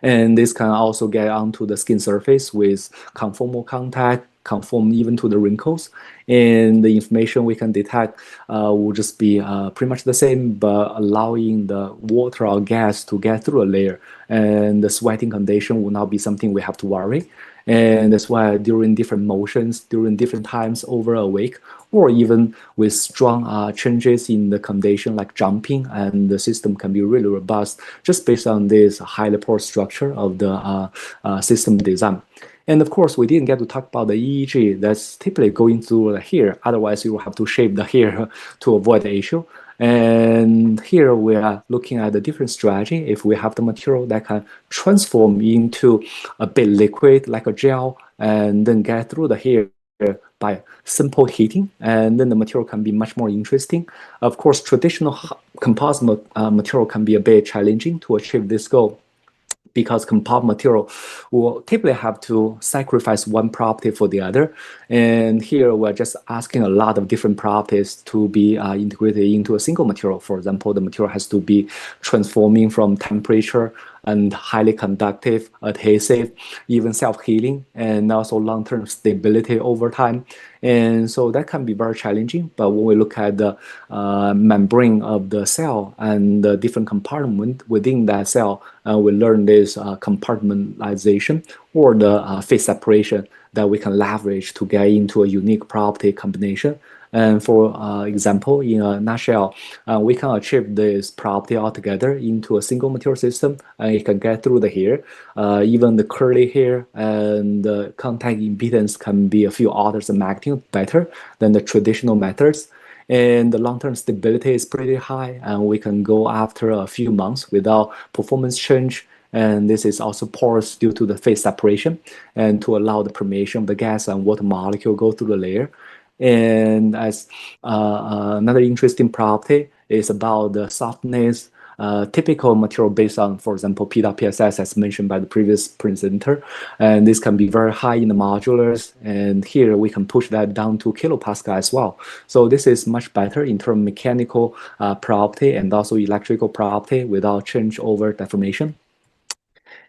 And this can also get onto the skin surface with conformal contact, conform even to the wrinkles. And the information we can detect will just be pretty much the same, but allowing the water or gas to get through a layer. And the sweating condition will not be something we have to worry. And that's why during different motions, during different times over a week, or even with strong changes in the condition like jumping, and the system can be really robust just based on this highly porous structure of the system design. And of course, we didn't get to talk about the EEG that's typically going through the hair. Otherwise, you will have to shave the hair to avoid the issue. And here we are looking at a different strategy. If we have the material that can transform into a bit liquid like a gel and then get through the hair by simple heating, and then the material can be much more interesting. Of course, traditional composite material can be a bit challenging to achieve this goal, because composite material will typically have to sacrifice one property for the other. And here we're just asking a lot of different properties to be integrated into a single material. For example, the material has to be transforming from temperature and highly conductive, adhesive, even self-healing, and also long-term stability over time. And so that can be very challenging. But when we look at the membrane of the cell and the different compartment within that cell, we learn this compartmentalization or the phase separation that we can leverage to get into a unique property combination. And for example, in a nutshell, we can achieve this property altogether into a single material system, and it can get through the hair. Even the curly hair and the contact impedance can be a few orders of magnitude better than the traditional methods. And the long-term stability is pretty high, and we can go after a few months without performance change. And this is also porous due to the phase separation and to allow the permeation of the gas and water molecule go through the layer. And as another interesting property is about the softness. Typical material based on, for example, PWPSS, as mentioned by the previous presenter, and this can be very high in the modulars, and here we can push that down to kilopascal as well. So this is much better in terms of mechanical property and also electrical property without change over deformation.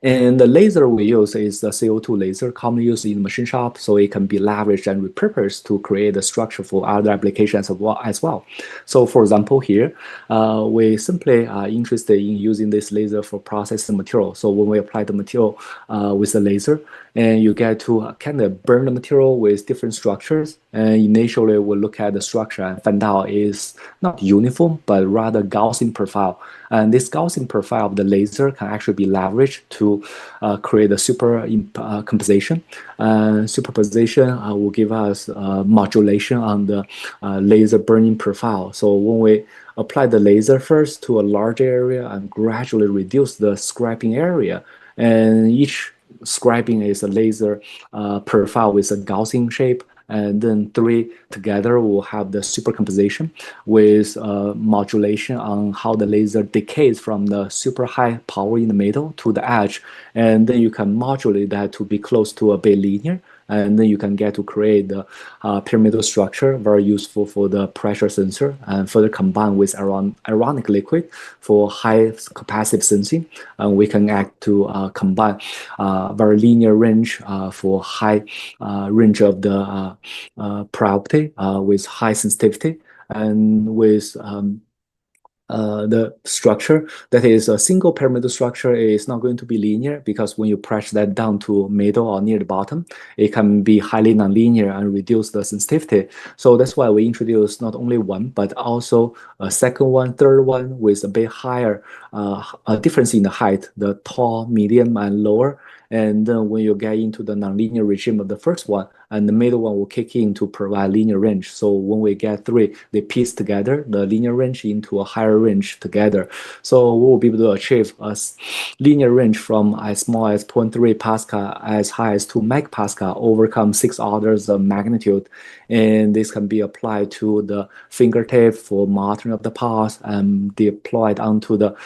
And the laser we use is the CO2 laser, commonly used in the machine shop, so it can be leveraged and repurposed to create a structure for other applications as well. So for example, here, we simply are interested in using this laser for processing material. So when we apply the material with the laser, and you get to kind of burn the material with different structures. And initially, we'll look at the structure and find out is not uniform, but rather Gaussian profile. And this Gaussian profile of the laser can actually be leveraged to create a superposition. Superposition will give us modulation on the laser burning profile. So when we apply the laser first to a large area and gradually reduce the scraping area, and each scraping is a laser profile with a Gaussian shape, and then three together will have the supercomposition with modulation on how the laser decays from the super high power in the middle to the edge, and then you can modulate that to be close to a bit linear, and then you can get to create the pyramidal structure, very useful for the pressure sensor, and further combined with ionic liquid for high capacitive sensing. And we can act to combine very linear range for high range of the priority with high sensitivity, and with the structure that is a single pyramidal structure is not going to be linear, because when you press that down to middle or near the bottom, it can be highly nonlinear and reduce the sensitivity. So that's why we introduced not only one, but also a second one, third one with a bit higher difference in the height, the tall, medium, and lower. And then when you get into the nonlinear regime of the first one, and the middle one will kick in to provide linear range. So when we get three, they piece together the linear range into a higher range together. So we will be able to achieve a linear range from as small as 0.3 Pascal as high as 2 megapascal, overcome 6 orders of magnitude. And this can be applied to the fingertip for monitoring of the pulse, and deployed onto the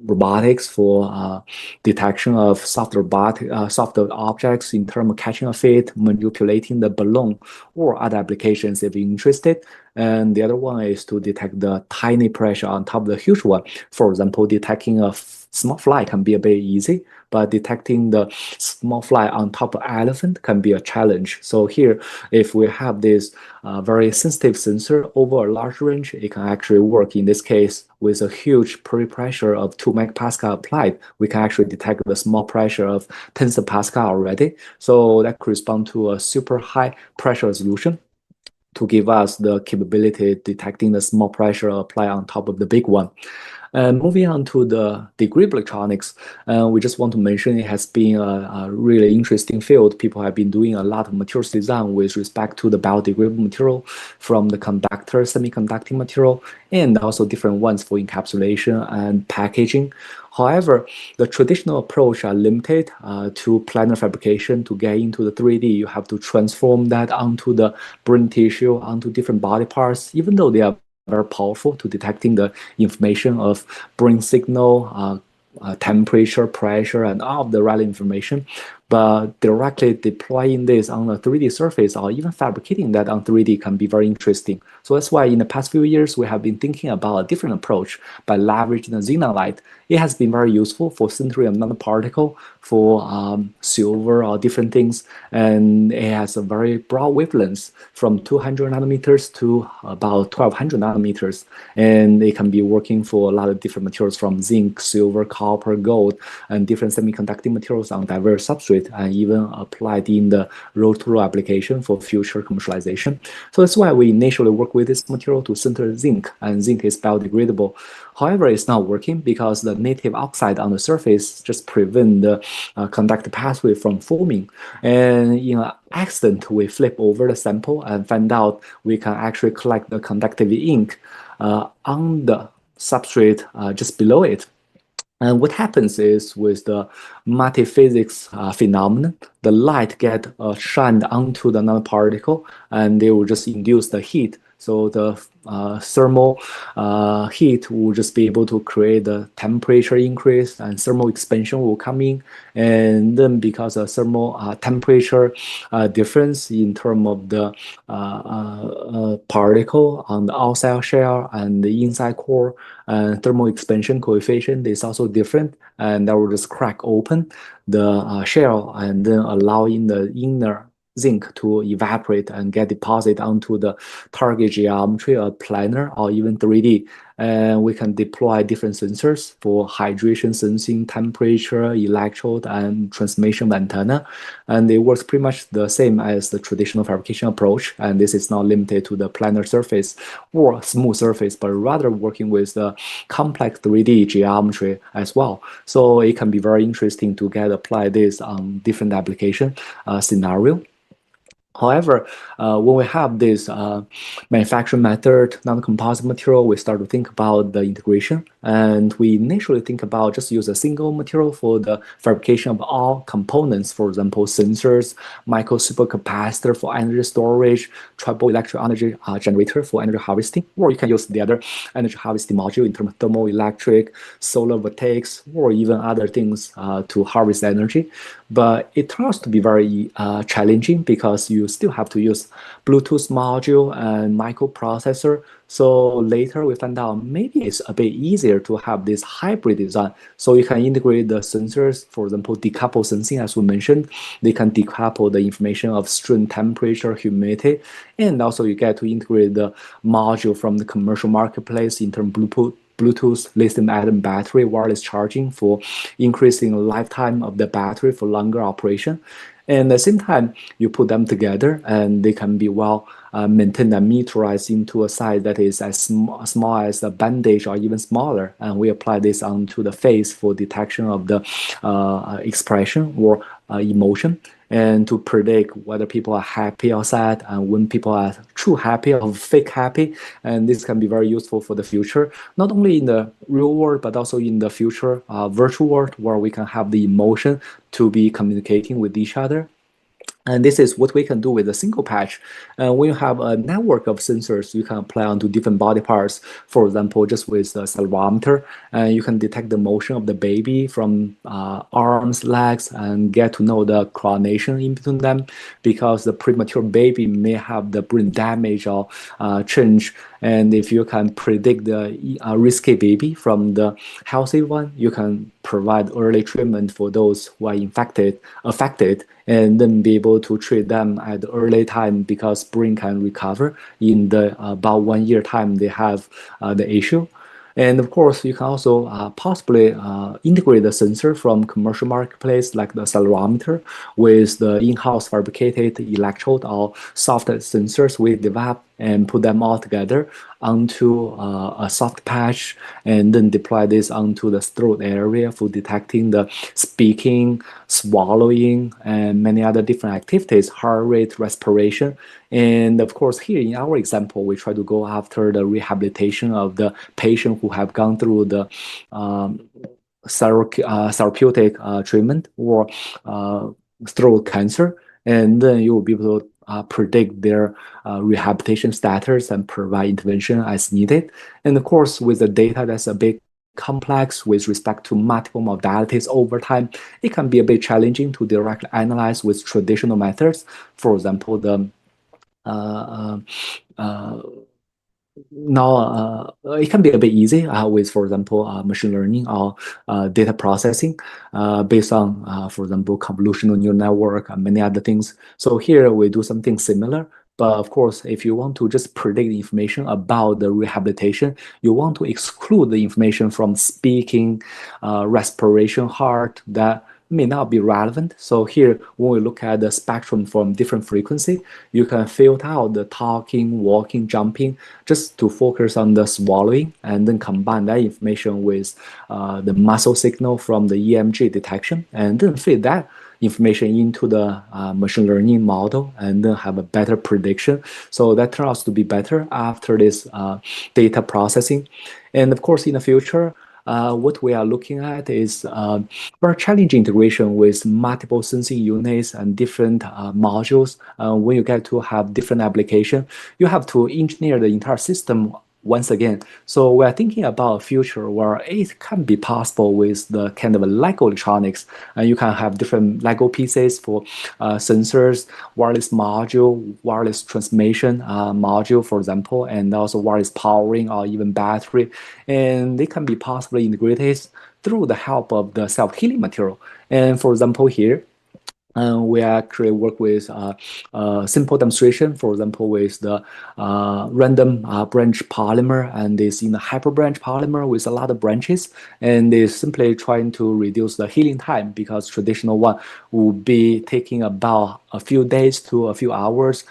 robotics for detection of soft objects in terms of catching a fit, manipulating the balloon, or other applications if you're interested. And the other one is to detect the tiny pressure on top of the huge one. For example, detecting a small fly can be a bit easy, but detecting the small fly on top of elephant can be a challenge. So here, if we have this very sensitive sensor over a large range, it can actually work. In this case, with a huge pre-pressure of 2 megapascal applied, we can actually detect the small pressure of tens of pascal already. So that corresponds to a super high pressure resolution to give us the capability detecting the small pressure applied on top of the big one. Moving on to the degree electronics, we just want to mention it has been a really interesting field. People have been doing a lot of materials design with respect to the biodegradable material, from the conductor, semiconducting material, and also different ones for encapsulation and packaging. However, the traditional approach are limited to planar fabrication. To get into the 3D, you have to transform that onto the brain tissue, onto different body parts, even though they are very powerful to detecting the information of brain signal, temperature, pressure, and all of the relevant information. But directly deploying this on a 3D surface, or even fabricating that on 3D, can be very interesting. So that's why in the past few years, we have been thinking about a different approach by leveraging the xenon light. It has been very useful for sintering of nanoparticle, for silver or different things, and it has a very broad wavelength from 200 nanometers to about 1200 nanometers, and it can be working for a lot of different materials from zinc, silver, copper, gold, and different semiconducting materials on diverse substrates, and even applied in the road-to-road application for future commercialization. So that's why we initially work with this material to sinter zinc, and zinc is biodegradable. However, it's not working because the native oxide on the surface just prevent the conductive pathway from forming. And in an accident, we flip over the sample and find out we can actually collect the conductive ink on the substrate just below it. And what happens is, with the multiphysics phenomenon, the light get shined onto the nanoparticle, and they will just induce the heat. So the thermal heat will just be able to create the temperature increase, and thermal expansion will come in. And then because of thermal temperature difference in terms of the particle on the outside shell and the inside core, and thermal expansion coefficient is also different, and that will just crack open the shell and then allowing the inner zinc to evaporate and get deposited onto the target geometry or planar or even 3D. And we can deploy different sensors for hydration sensing, temperature, electrode, and transmission antenna. And it works pretty much the same as the traditional fabrication approach. And this is not limited to the planar surface or smooth surface, but rather working with the complex 3D geometry as well. So it can be very interesting to get apply this on different application scenario. However, when we have this manufacturing method, non-composite material, we start to think about the integration. And we initially think about just use a single material for the fabrication of all components. For example, sensors, micro supercapacitor for energy storage, triple electric energy generator for energy harvesting, or you can use the other energy harvesting module in terms of thermoelectric, solar voltaics, or even other things to harvest energy. But it turns out to be very challenging because you still have to use Bluetooth module and microprocessor. So later we found out maybe it's a bit easier to have this hybrid design. So you can integrate the sensors, for example, decouple sensing, as we mentioned. They can decouple the information of strain, temperature, humidity, and also you get to integrate the module from the commercial marketplace in terms of Bluetooth lithium-ion battery wireless charging for increasing the lifetime of the battery for longer operation. And at the same time, you put them together and they can be well maintained and miniaturized into a size that is as small as a bandage or even smaller. And we apply this onto the face for detection of the expression or emotion, and to predict whether people are happy or sad, and when people are true happy or fake happy. And this can be very useful for the future, not only in the real world, but also in the future virtual world, where we can have the emotion to be communicating with each other. And this is what we can do with a single patch. When you have a network of sensors, you can apply onto different body parts. For example, just with a accelerometer, you can detect the motion of the baby from arms, legs, and get to know the coordination in between them, because the premature baby may have the brain damage or change. And if you can predict the risky baby from the healthy one, you can provide early treatment for those who are affected, and then be able to treat them at the early time, because brain can recover in the about 1 year time they have the issue. And of course, you can also possibly integrate the sensor from commercial marketplace like the accelerometer with the in-house fabricated electrode or soft sensors we develop, and put them all together onto a soft patch, and then deploy this onto the throat area for detecting the speaking, swallowing, and many other different activities, heart rate, respiration. And of course, here in our example, we try to go after the rehabilitation of the patient who have gone through the therapeutic treatment or throat cancer, and then you will be able to predict their rehabilitation status and provide intervention as needed. And of course, with the data that's a bit complex with respect to multiple modalities over time, it can be a bit challenging to directly analyze with traditional methods. For example, the now it can be a bit easy with, for example, machine learning or data processing based on, for example, convolutional neural network and many other things. So here we do something similar. But of course, if you want to just predict the information about the rehabilitation, you want to exclude the information from speaking, respiration, heart, that may not be relevant. So here, when we look at the spectrum from different frequency, you can filter out the talking, walking, jumping, just to focus on the swallowing, and then combine that information with the muscle signal from the EMG detection, and then feed that information into the machine learning model, and then have a better prediction. So that turns out to be better after this data processing. And of course, in the future, what we are looking at is very challenging integration with multiple sensing units and different modules. When you get to have different application, you have to engineer the entire system once again. So we're thinking about a future where it can be possible with the kind of Lego electronics, and you can have different Lego pieces for sensors, wireless module, wireless transmission module, for example, and also wireless powering or even battery, and they can be possibly integrated through the help of the self-healing material. And for example, here we actually work with simple demonstration, for example, with the random branch polymer, and it's in the hyperbranch polymer with a lot of branches, and it's simply trying to reduce the healing time, because traditional one would be taking about a few days to a few hours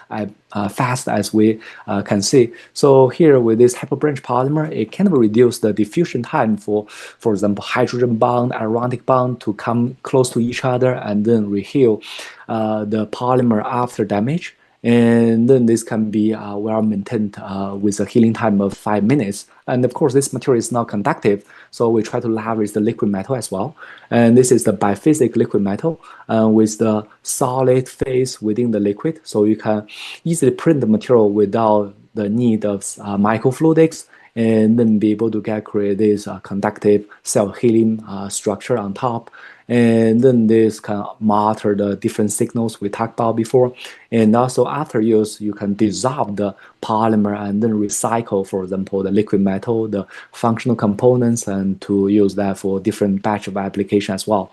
fast as we can see. So here with this hyperbranch polymer, it can reduce the diffusion time for example, hydrogen bond, aromatic bond to come close to each other and then reheal the polymer after damage. And then this can be well maintained with a healing time of 5 minutes. And of course, this material is not conductive, so we try to leverage the liquid metal as well. And this is the biphasic liquid metal with the solid phase within the liquid, so you can easily print the material without the need of microfluidics, and then be able to create this conductive self-healing structure on top. And then this can monitor the different signals we talked about before. And also after use, you can dissolve the polymer and then recycle, for example, the liquid metal, the functional components, and to use that for different batch of application as well.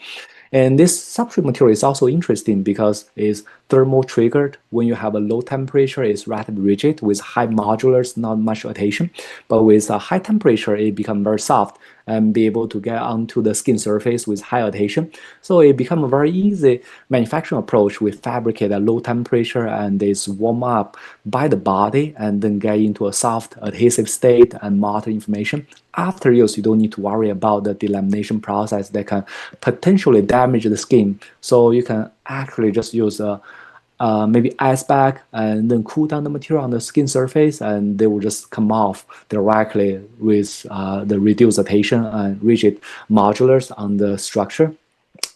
And this substrate material is also interesting because it's thermal triggered. When you have a low temperature, it's relatively rigid with high modulars, not much adhesion. But with a high temperature, it becomes very soft and be able to get onto the skin surface with high adhesion. So it becomes a very easy manufacturing approach. We fabricate at low temperature and it's warm up by the body and then get into a soft adhesive state and monitor information. After use, you don't need to worry about the delamination process that can potentially damage the skin. So you can actually just use maybe ice bag and then cool down the material on the skin surface, and they will just come off directly with the reduced adhesion and rigid modulars on the structure.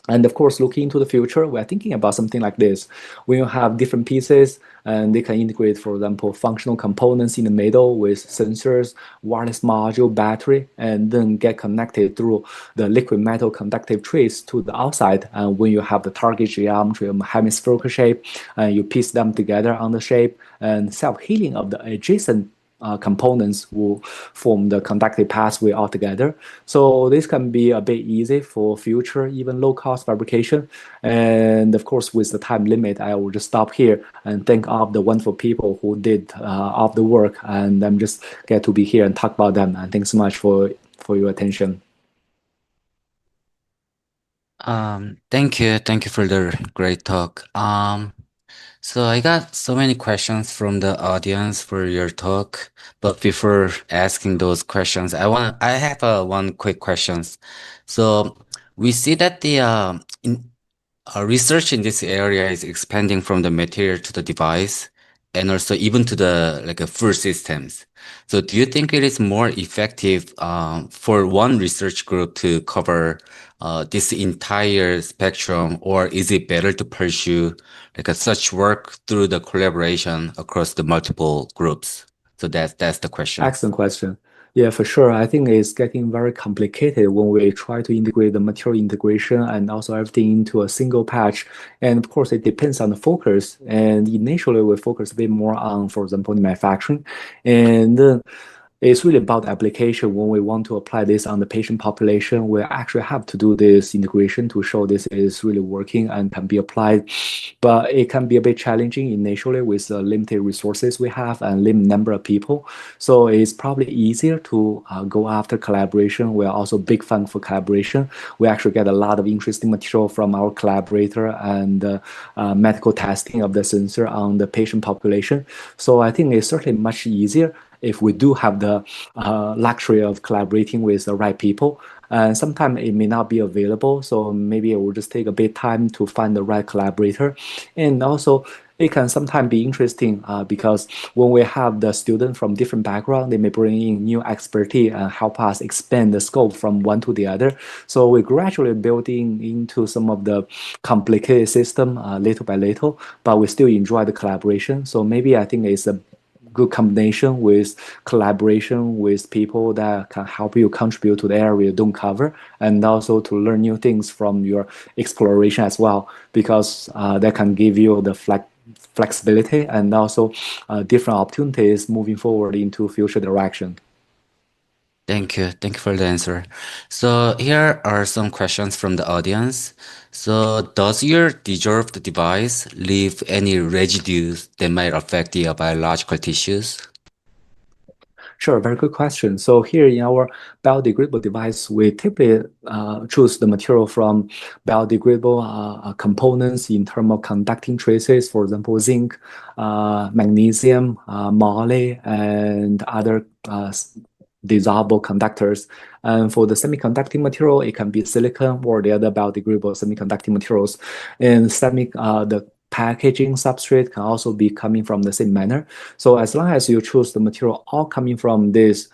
And of course, looking into the future, we're thinking about something like this. When you have different pieces and they can integrate, for example, functional components in the middle with sensors, wireless module, battery, and then get connected through the liquid metal conductive trace to the outside. And when you have the target geometry of hemispherical shape, and you piece them together on the shape, and self-healing of the adjacent components will form the conductive pathway altogether. So this can be a bit easy for future, even low-cost fabrication. And of course, with the time limit, I will just stop here and thank all of the wonderful people who did all of the work. And I'm just get to be here and talk about them. And thanks so much for your attention. Thank you for the great talk. So I got so many questions from the audience for your talk, but before asking those questions, I have one quick questions. So we see that the research in this area is expanding from the material to the device, and also even to the full systems. So do you think it is more effective for one research group to cover this entire spectrum, or is it better to pursue such work through the collaboration across the multiple groups? So that's the question. Excellent question. Yeah, for sure. I think it's getting very complicated when we try to integrate the material integration and also everything into a single patch. And of course, it depends on the focus. And initially, we focus a bit more on, for example, the manufacturing. And then it's really about application. When we want to apply this on the patient population, we actually have to do this integration to show this is really working and can be applied. But it can be a bit challenging initially with the limited resources we have and limited number of people. So it's probably easier to go after collaboration. We're also big fan for collaboration. We actually get a lot of interesting material from our collaborator and medical testing of the sensor on the patient population. So I think it's certainly much easier if we do have the luxury of collaborating with the right people. And sometimes it may not be available, so maybe it will just take a bit time to find the right collaborator. And also, it can sometimes be interesting because when we have the student from different background, they may bring in new expertise and help us expand the scope from one to the other. So we gradually building into some of the complicated system little by little, but we still enjoy the collaboration. So maybe I think it's a good combination with collaboration with people that can help you contribute to the area you don't cover, and also to learn new things from your exploration as well, because that can give you the flexibility and also different opportunities moving forward into future direction. Thank you. Thank you for the answer. So here are some questions from the audience. So does your dissolved device leave any residues that might affect the biological tissues? Sure, very good question. So here in our biodegradable device, we typically choose the material from biodegradable components in terms of conducting traces, for example, zinc, magnesium, moly, and other dissolvable conductors. And for the semiconducting material, it can be silicon or the other biodegradable semiconducting materials. And the packaging substrate can also be coming from the same manner. So as long as you choose the material all coming from this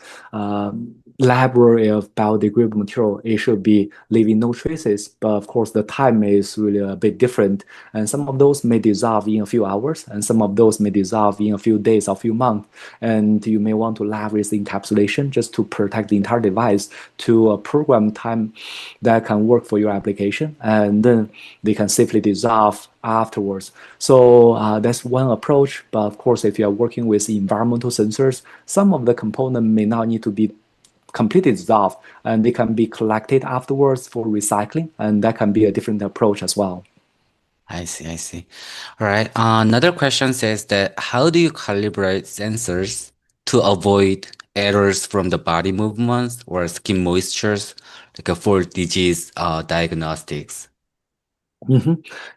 library of biodegradable material, it should be leaving no traces. But of course, the time is really a bit different. And some of those may dissolve in a few hours, and some of those may dissolve in a few days or few months. And you may want to leverage the encapsulation just to protect the entire device to a program time that can work for your application. And then they can safely dissolve afterwards. So that's one approach. But of course, if you are working with environmental sensors, some of the component may not need to be completely dissolved, and they can be collected afterwards for recycling, and that can be a different approach as well. I see, I see. All right. Another question says that how do you calibrate sensors to avoid errors from the body movements or skin moistures, like for disease diagnostics?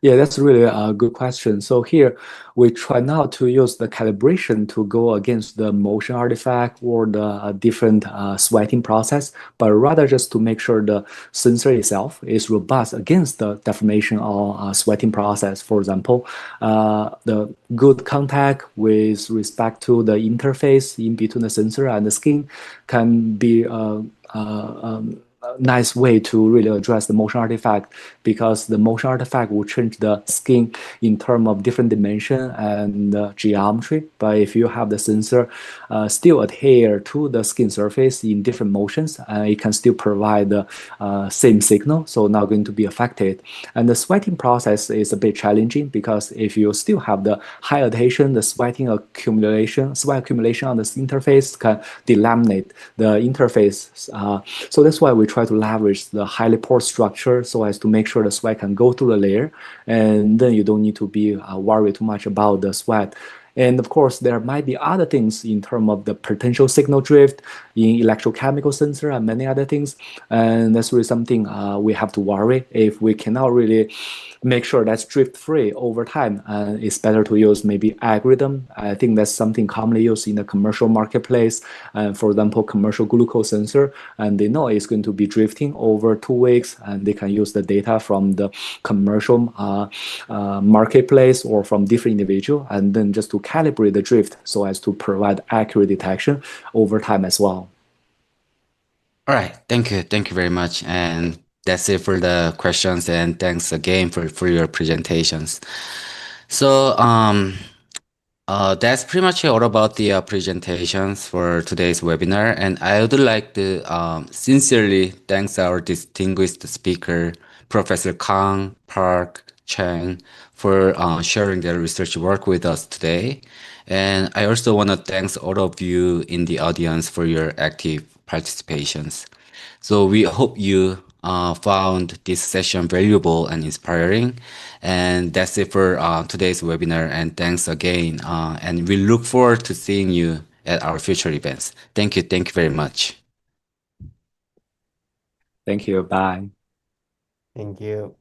Yeah, that's really a good question. So here we try not to use the calibration to go against the motion artifact or the different sweating process, but rather just to make sure the sensor itself is robust against the deformation or sweating process. For example, the good contact with respect to the interface in between the sensor and the skin can be a nice way to really address the motion artifact, because the motion artifact will change the skin in terms of different dimension and geometry. But if you have the sensor still adhere to the skin surface in different motions, it can still provide the same signal, so not going to be affected. And the sweating process is a bit challenging, because if you still have the high adhesion, the sweat accumulation on the interface can delaminate the interface. So that's why we try to leverage the highly porous structure so as to make sure the sweat can go through the layer, and then you don't need to be worried too much about the sweat. And of course, there might be other things in terms of the potential signal drift in electrochemical sensor and many other things. And that's really something we have to worry. If we cannot really make sure that's drift free over time, it's better to use maybe algorithm. I think that's something commonly used in the commercial marketplace. For example, commercial glucose sensor, and they know it's going to be drifting over 2 weeks, and they can use the data from the commercial marketplace or from different individual, and then just to calibrate the drift so as to provide accurate detection over time as well. All right. Thank you. Thank you very much. And that's it for the questions. And thanks again for your presentations. So that's pretty much all about the presentations for today's webinar. And I would like to sincerely thanks our distinguished speaker, Professor Kang, Park, Chang, for sharing their research work with us today. And I also want to thank all of you in the audience for your active participations. So we hope you found this session valuable and inspiring. And that's it for today's webinar. And thanks again. And we look forward to seeing you at our future events. Thank you. Thank you very much. Thank you. Bye. Thank you.